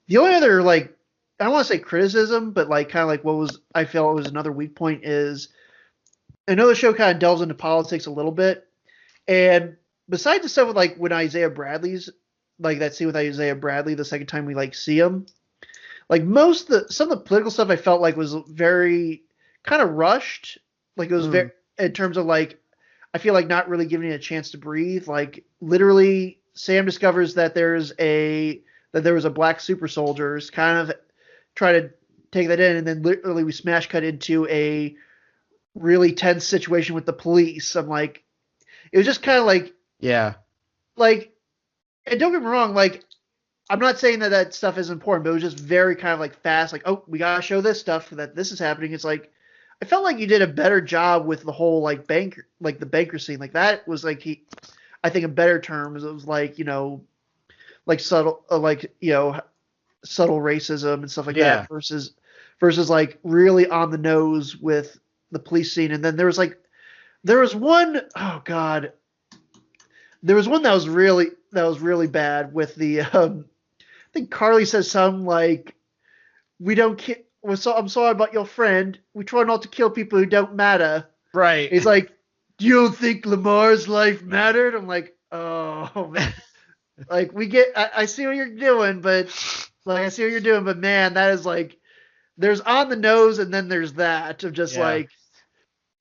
The only other like I don't want to say criticism, but like kind of like I felt was another weak point is I know the show kind of delves into politics a little bit, and besides the stuff with like when Isaiah Bradley's like that scene with Isaiah Bradley the second time we like see him, like some of the political stuff I felt like was very kind of rushed. Like it was very in terms of like I feel like not really giving it a chance to breathe. Like literally, Sam discovers that there was a black super soldiers, kind of try to take that in, and then literally we smash cut into a really tense situation with the police. I'm like, it was just kind of like, Yeah. like, and don't get me wrong, like, I'm not saying that stuff is important, but it was just very kind of like fast. Like, oh, we gotta show this stuff that this is happening. It's like I felt like you did a better job with the whole like the banker scene. Like that was like I think in better terms, it was like like subtle, subtle racism and stuff like Yeah. that versus like really on the nose with the police scene. And then there was one, oh god, there was one that was really bad with the I think Carly says something like, "We don't ki- I'm sorry about your friend. We try not to kill people who don't matter." Right. He's like, "Do you think Lamar's life mattered?" I'm like, "Oh man." Like I see what you're doing, but man, that is like, there's on the nose and then there's that of just Yeah.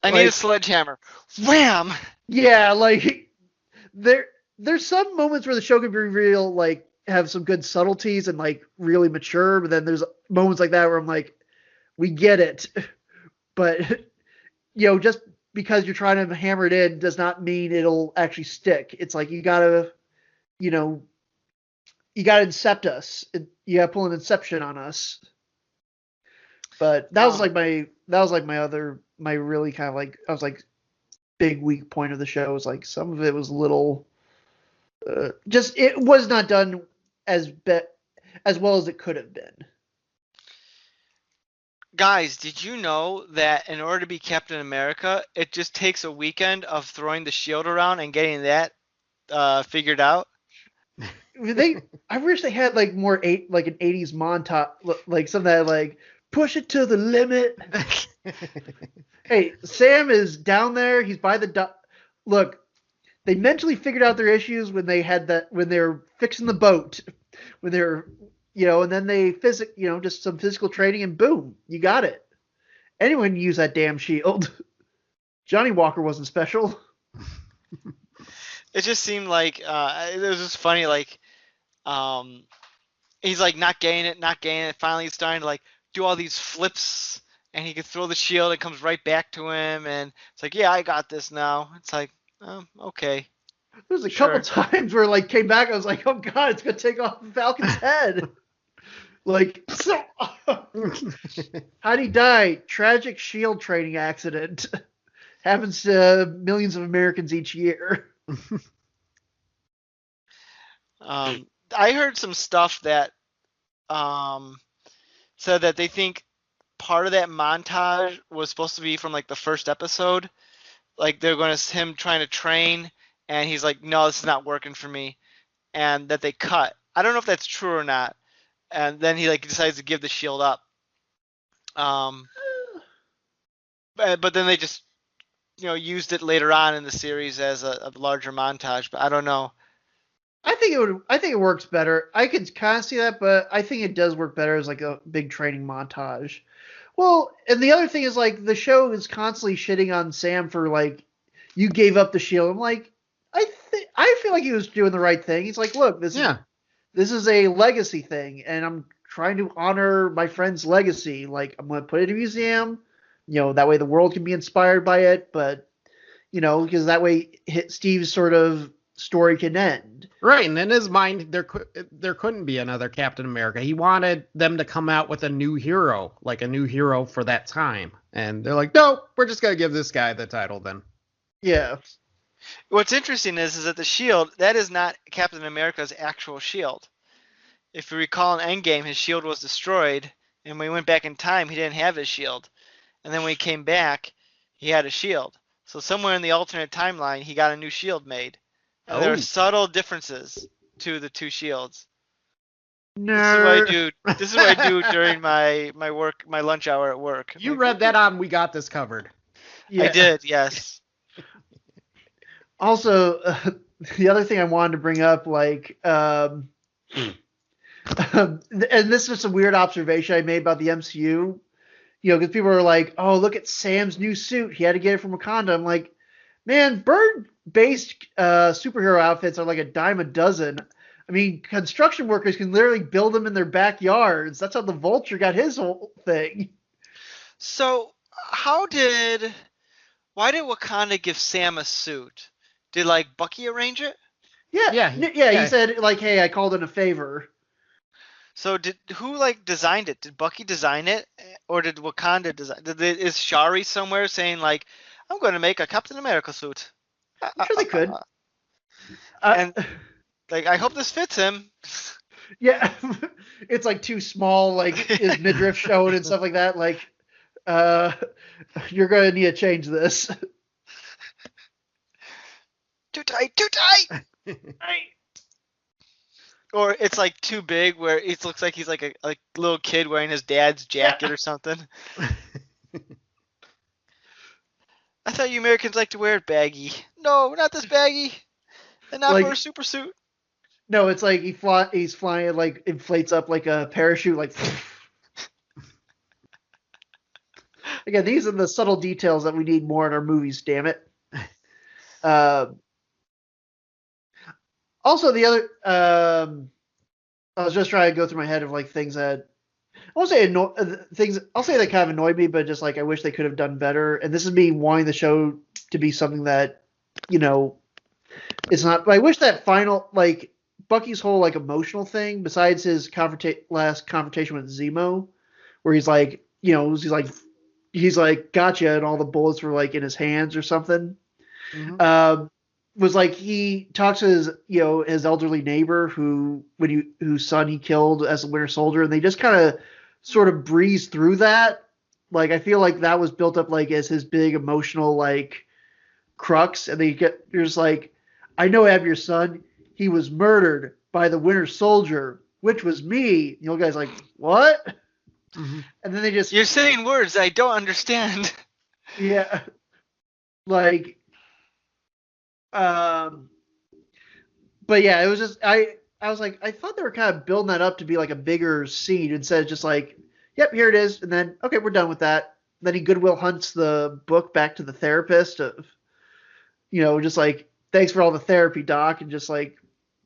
I need a sledgehammer. Wham! yeah, like there's some moments where the show can be real, like have some good subtleties and like really mature, but then there's moments like that where I'm like, we get it, but just because you're trying to hammer it in does not mean it'll actually stick. It's like you gotta incept us. You gotta pull an inception on us. But that was like my really kind of like, I was like, big weak point of the show was like some of it was a little just, it was not done as well as it could have been. Guys, did you know that in order to be Captain America, it just takes a weekend of throwing the shield around and getting that figured out? I wish they had like more like an 80s montage, like something that like push it to the limit. Hey, Sam is down there. He's by the look. They mentally figured out their issues when they were fixing the boat, when they're and then they just some physical training and boom, you got it. Anyone can use that damn shield. Johnny Walker wasn't special. It just seemed like it was just funny. Like, he's like not getting it. Finally, he's starting to like do all these flips, and he can throw the shield. It comes right back to him, and it's like, yeah, I got this now. It's like, okay. There was a couple times where like came back, I was like, oh god, it's gonna take off Falcon's head. Like, how'd he die? Tragic shield training accident. Happens to millions of Americans each year. I heard some stuff that said that they think part of that montage was supposed to be from like the first episode. Like they're going to him trying to train, and he's like, no, this is not working for me, and that they cut. I don't know if that's true or not. And then he like decides to give the shield up. But then they just used it later on in the series as a larger montage. But I don't know. I think it works better. I could kind of see that, but I think it does work better as like a big training montage. Well, and the other thing is like the show is constantly shitting on Sam for like, you gave up the shield. I'm like, I feel like he was doing the right thing. He's like, look, this is a legacy thing, and I'm trying to honor my friend's legacy. Like, I'm going to put it in a museum, that way the world can be inspired by it, but, because that way Steve's sort of story can end. Right, and in his mind, there couldn't be another Captain America. He wanted them to come out with a new hero, like a new hero for that time. And they're like, no, we're just going to give this guy the title then. Yeah. What's interesting is that the shield, that is not Captain America's actual shield. If you recall in Endgame, his shield was destroyed, and when he went back in time, he didn't have his shield. And then when he came back, he had a shield. So somewhere in the alternate timeline, he got a new shield made. And there are subtle differences to the two shields. Nerd. This is what I do during my lunch hour at work. You read that on We Got This Covered. Yeah. I did, yes. Also, the other thing I wanted to bring up, like, and this is a weird observation I made about the MCU, because people are like, oh, look at Sam's new suit. He had to get it from Wakanda. I'm like, man, bird-based superhero outfits are like a dime a dozen. I mean, construction workers can literally build them in their backyards. That's how the Vulture got his whole thing. So, why did Wakanda give Sam a suit? Did like Bucky arrange it? Yeah. He said like, hey, I called in a favor. So who like designed it? Did Bucky design it, or did Wakanda design? Is Shari somewhere saying like, "I'm going to make a Captain America suit," I'm sure they could. and like I hope this fits him. Yeah, it's like too small, like his midriff showing and stuff like that. Like, uh, you're gonna need to change this. Too tight, too tight. Or it's like too big, where it looks like he's like a little kid wearing his dad's jacket or something. I thought you Americans like to wear it baggy. No, not this baggy, and not Like- for a super suit. No, it's like he's flying, it, like inflates up like a parachute, like. Again, these are the subtle details that we need more in our movies. Damn it. Also, the other, I was just trying to go through my head of like things that I won't say things. I'll say that kind of annoyed me, but just like I wish they could have done better. And this is me wanting the show to be something that, you know, it's not. But I wish that final, like Bucky's whole like emotional thing, besides his last confrontation with Zemo, where he's like, you know, he's like gotcha, and all the bullets were like in his hands or something. Mhm. Was like he talks to his, you know, his elderly neighbor whose son he killed as a Winter Soldier, and they just kind of sort of breeze through that. Like I feel like that was built up like as his big emotional like crux, and you're just like, I know I have your son. He was murdered by the Winter Soldier, which was me. You know, guys like what? Mhm. And then they just You're saying words I don't understand. yeah, like but yeah, it was just I was like I thought they were kind of building that up to be like a bigger scene instead of just like, yep, here it is, and then okay, we're done with that. Then he Goodwill hunts the book back to the therapist of, you know, just like thanks for all the therapy, doc, and just like,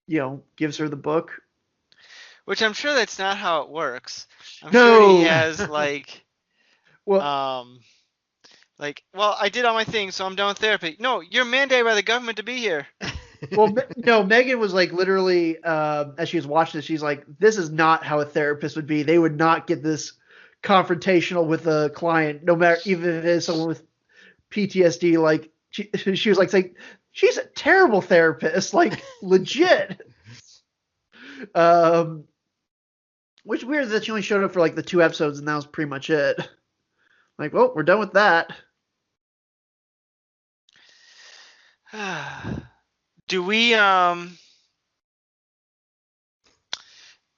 you know, gives her the book. Which I'm sure that's not how it works. I'm No. sure he has Well, well, I did all my things, so I'm done with therapy. No, you're mandated by the government to be here. well, no. Megan was like literally, as she was watching this, she's like, "This is not how a therapist would be. They would not get this confrontational with a client, no matter even if it is someone with PTSD." Like she was like saying, "She's a terrible therapist, like legit." Which weird that she only showed up for like the 2 episodes, and that was pretty much it. Like, well, we're done with that. Do we want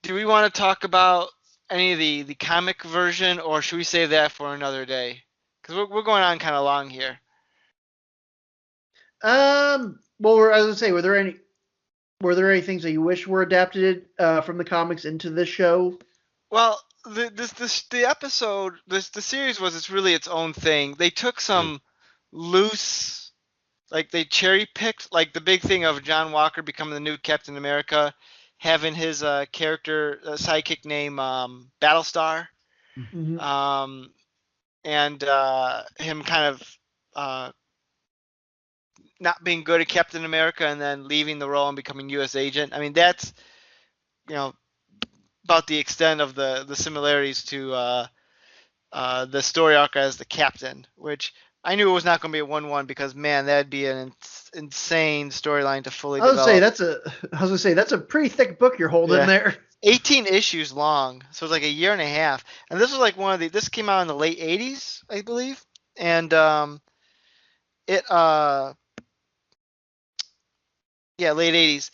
to talk about any of the comic version, or should we save that for another day? Because we're going on kind of long here. Well, I was gonna say, were there any things that you wish were adapted from the comics into this show? Well, the episode, the series was it's really its own thing. They took some loose, like they cherry picked, like the big thing of John Walker becoming the new Captain America, having his character sidekick name Battlestar, Mm-hmm. and him kind of not being good at Captain America and then leaving the role and becoming U.S. agent. I mean, that's, you know, about the extent of the similarities to the story arc as the Captain, which I knew it was not going to be a 1-1 because, man, that'd be an insane storyline to fully develop. I was gonna say that's a pretty thick book you're holding Yeah. there. 18 issues long, so it's like a year and a half. And this was like this came out in the late 80s, I believe. And late 80s.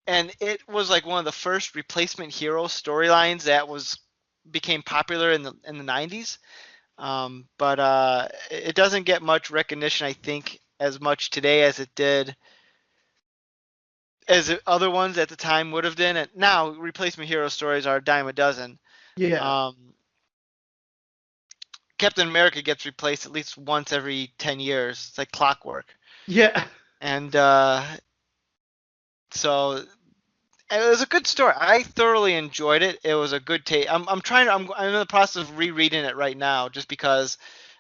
And it was like one of the first replacement hero storylines that became popular in the 90s. But it doesn't get much recognition, I think, as much today as it did, as other ones at the time would have been. And now replacement hero stories are a dime a dozen. Yeah. Captain America gets replaced at least once every 10 years. It's like clockwork. Yeah. And so it was a good story. I thoroughly enjoyed it. It was a good take. I'm in the process of rereading it right now, just because,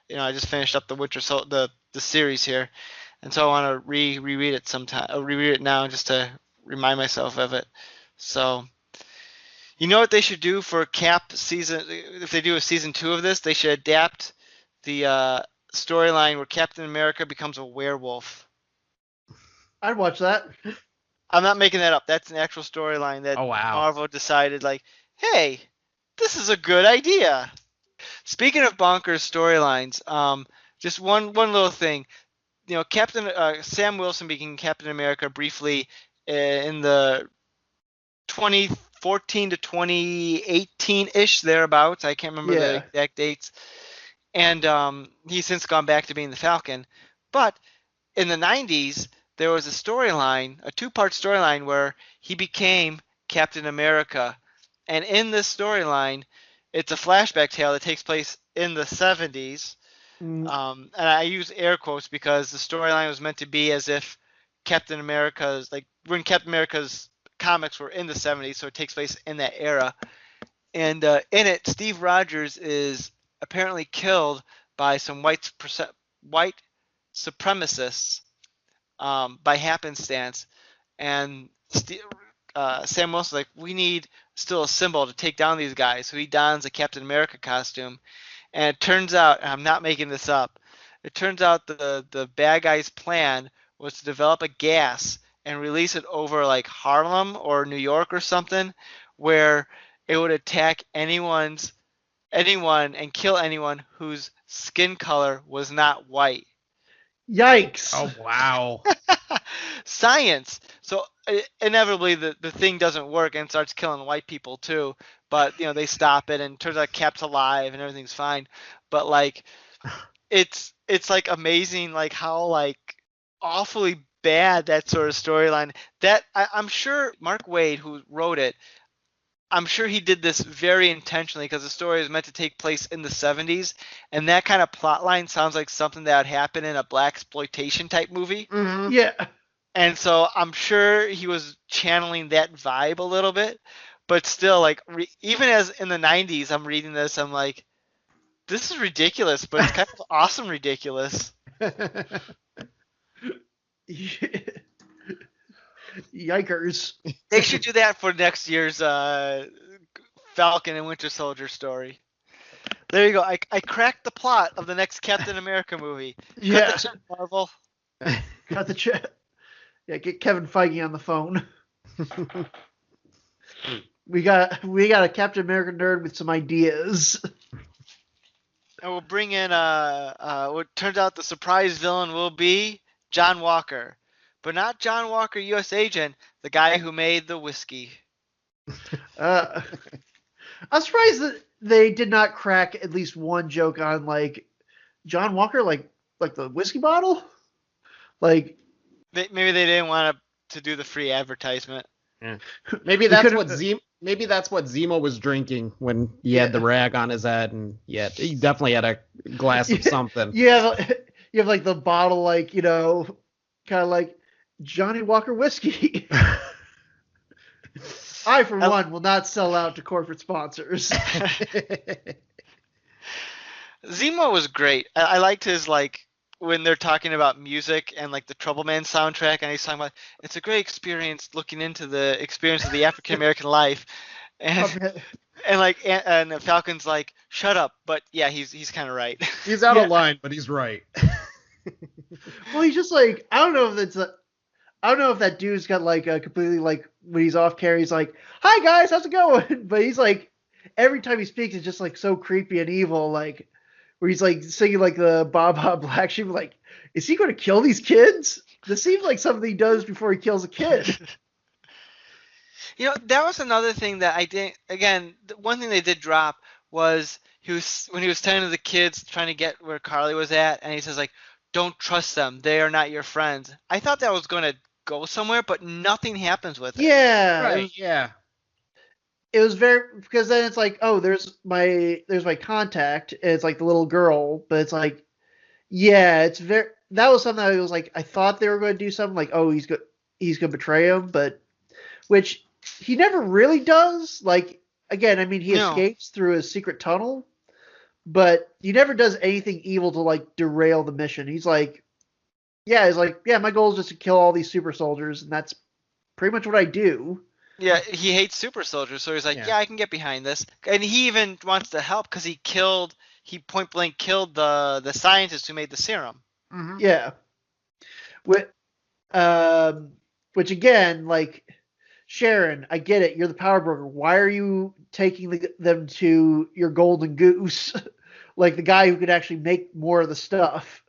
you know, I just finished up the series here, and so I want to reread it sometime. Reread it now just to remind myself of it. So You know what they should do for Cap season? If they do a season 2 of this, they should adapt the storyline where Captain America becomes a werewolf. I'd watch that. I'm not making that up. That's an actual storyline that Oh, wow. Marvel decided, like, hey, this is a good idea. Speaking of bonkers storylines, just one little thing. You know, Captain Sam Wilson became Captain America briefly in the 2014 to 2018-ish, thereabouts. I can't remember the Yeah. exact dates. And he's since gone back to being the Falcon. But in the 90s, there was a storyline, a two-part storyline where he became Captain America. And in this storyline, it's a flashback tale that takes place in the 70s. Mm, And I use air quotes because the storyline was meant to be as if Captain America's, like, when Captain America's comics were in the 70s, so it takes place in that era. And in it, Steve Rogers is apparently killed by some white supremacists by happenstance. And Sam Wilson's like, we need still a symbol to take down these guys. So he dons a Captain America costume. And it turns out, and I'm not making this up, it turns out the bad guy's plan was to develop a gas and release it over like Harlem or New York or something, where it would attack anyone and kill anyone whose skin color was not white. yikes. Oh, wow. Science. So inevitably the thing doesn't work and starts killing white people too. But you know, they stop it and it turns out Cap's alive and everything's fine. But like it's like amazing like how like awfully bad that sort of storyline. That I'm sure Mark Waid, who wrote it, I'm sure he did this very intentionally because the story is meant to take place in the 70s, and that kind of plot line sounds like something that would happen in a black exploitation type movie. Mhm. Yeah. And so I'm sure he was channeling that vibe a little bit, but still, like even as in the 90s, I'm reading this, I'm like, this is ridiculous, but it's kind of awesome ridiculous. Yikers. They should do that for next year's Falcon and Winter Soldier story. There you go. I cracked the plot of the next Captain America movie. Cut Yeah. the check, Marvel. Got the chat. Yeah, get Kevin Feige on the phone. We got a Captain America nerd with some ideas. And we'll bring in what turns out the surprise villain will be John Walker. But not John Walker, U.S. agent, the guy who made the whiskey. I'm surprised that they did not crack at least one joke on like John Walker, like the whiskey bottle. Like Maybe they didn't want to do the free advertisement. Maybe We that's could've- what Zemo was drinking when he had the rag on his head, and he definitely had a glass of something. you have like the bottle, like, you know, kind of like Johnny Walker whiskey. I, for one, will not sell out to corporate sponsors. Zemo was great. I liked his like when they're talking about music and like the Trouble Man soundtrack, and he's talking about it's a great experience looking into the experience of the African American life, and and Falcon's like shut up, but yeah, he's kind of right. He's out Yeah. of line, but he's right. Well, he's just like, I don't know if that dude's got like a completely like when he's off camera, he's like, "Hi guys, how's it going?" But he's like, every time he speaks, it's just like so creepy and evil, like where he's like singing like the Bob Bob Black Sheep, like, is he going to kill these kids? This seems like something he does before he kills a kid. You know, that was another thing that I didn't. Again, the one thing they did drop was when he was telling the kids trying to get where Carly was at, and he says like, "Don't trust them; they are not your friends." I thought that was going to go somewhere, but nothing happens with it. Yeah, Right, yeah. it was very, because then it's like, oh, there's my contact, and it's like the little girl, but it's like, yeah, it's very, that was something I was like, I thought they were going to do something like, oh, he's going to betray him, but which he never really does. Like, again, I mean, he No. escapes through a secret tunnel, but he never does anything evil to like derail the mission. He's like, yeah, my goal is just to kill all these super soldiers, and that's pretty much what I do. Yeah, he hates super soldiers, so he's like, Yeah. yeah, I can get behind this. And he even wants to help because he point blank killed the scientist who made the serum. Mm-hmm. Yeah. Which, which again, like Sharon, I get it. You're the power broker. Why are you taking them to your golden goose, like the guy who could actually make more of the stuff?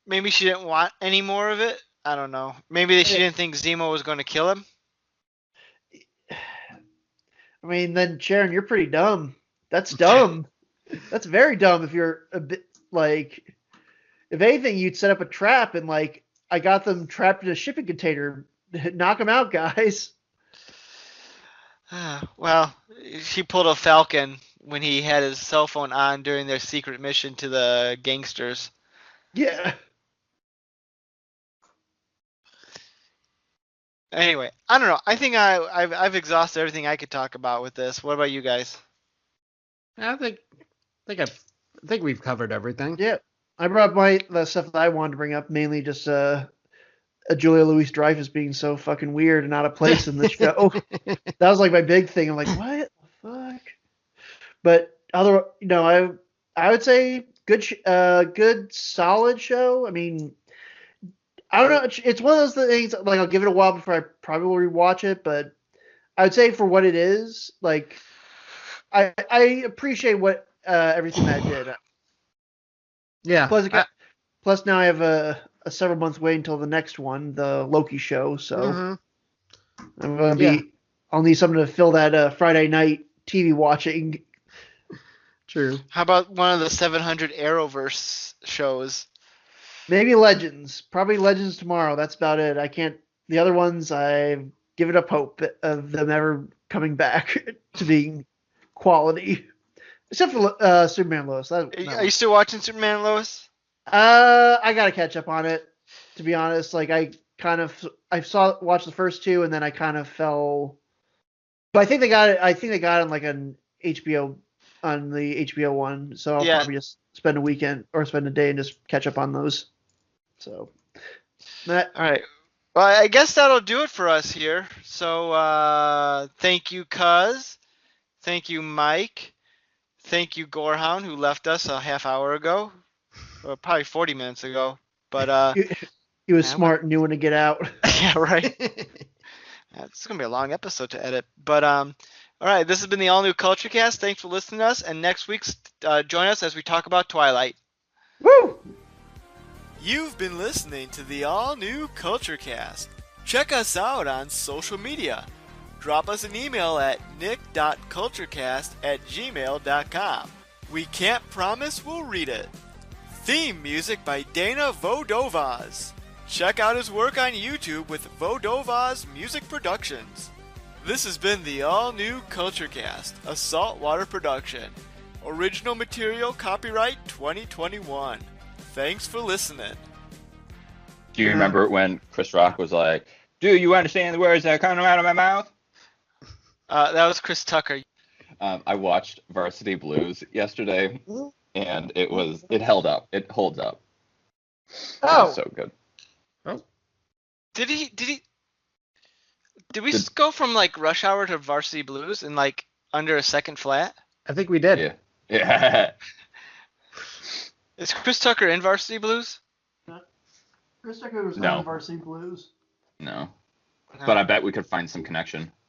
Maybe she didn't want any more of it. I don't know. Maybe she didn't think Zemo was going to kill him. I mean, then Sharon, you're pretty dumb. That's dumb. That's very dumb. If you're a bit like, if anything, you'd set up a trap and like, I got them trapped in a shipping container. Knock them out, guys. Well, she pulled a Falcon when he had his cell phone on during their secret mission to the gangsters. Yeah. Anyway, I don't know. I think I've exhausted everything I could talk about with this. What about you guys? I think we've covered everything. Yeah. I brought the stuff that I wanted to bring up, mainly just a Julia Louis-Dreyfus being so fucking weird and out of place in the show. That was like my big thing. I'm like, what the fuck? But I would say good solid show. I mean, I don't know. It's one of those things. Like, I'll give it a while before I probably will rewatch it. But I would say for what it is, like, I appreciate what everything that it did. Yeah. Plus now I have a several months wait until the next one, the Loki show. So Mm-hmm. I'm gonna be. I'll need something to fill that Friday night TV watching. True. How about one of the 700 Arrowverse shows? Maybe Legends. Probably Legends tomorrow. That's about it. I can't. The other ones, I've given up hope of them ever coming back to being quality. Except for Superman Lois. Are you still watching Superman and Lois? I gotta catch up on it. To be honest, like I watched the first two, and then I kind of fell. But I think they got it. I think they got it on like an HBO on the HBO one. So I'll probably just spend a weekend or spend a day and just catch up on those. So. All right. Well, I guess that'll do it for us here. So thank you, Cuz. Thank you, Mike. Thank you, Gorehound, who left us a half hour ago, or probably 40 minutes ago. But he was smart and knew when to get out. Yeah, right. It's gonna be a long episode to edit. But all right, this has been the All New Culture Cast. Thanks for listening to us, and next week join us as we talk about Twilight. Woo! You've been listening to the All New Culture Cast. Check us out on social media. Drop us an email at nick.culturecast@gmail.com. We can't promise we'll read it. Theme music by Dana Vodovaz. Check out his work on YouTube with Vodovaz Music Productions. This has been the All New Culture Cast, a saltwater production. Original material copyright 2021. Thanks for listening. Do you remember when Chris Rock was like, "Do you understand the words that are coming out of my mouth?" That was Chris Tucker. I watched Varsity Blues yesterday, and it held up. It holds up. Oh, it was so good. Oh. Did we just go from like Rush Hour to Varsity Blues in like under a second flat? I think we did. Yeah. Is Chris Tucker in Varsity Blues? Chris Tucker was No. on Varsity Blues. No. But I bet we could find some connection.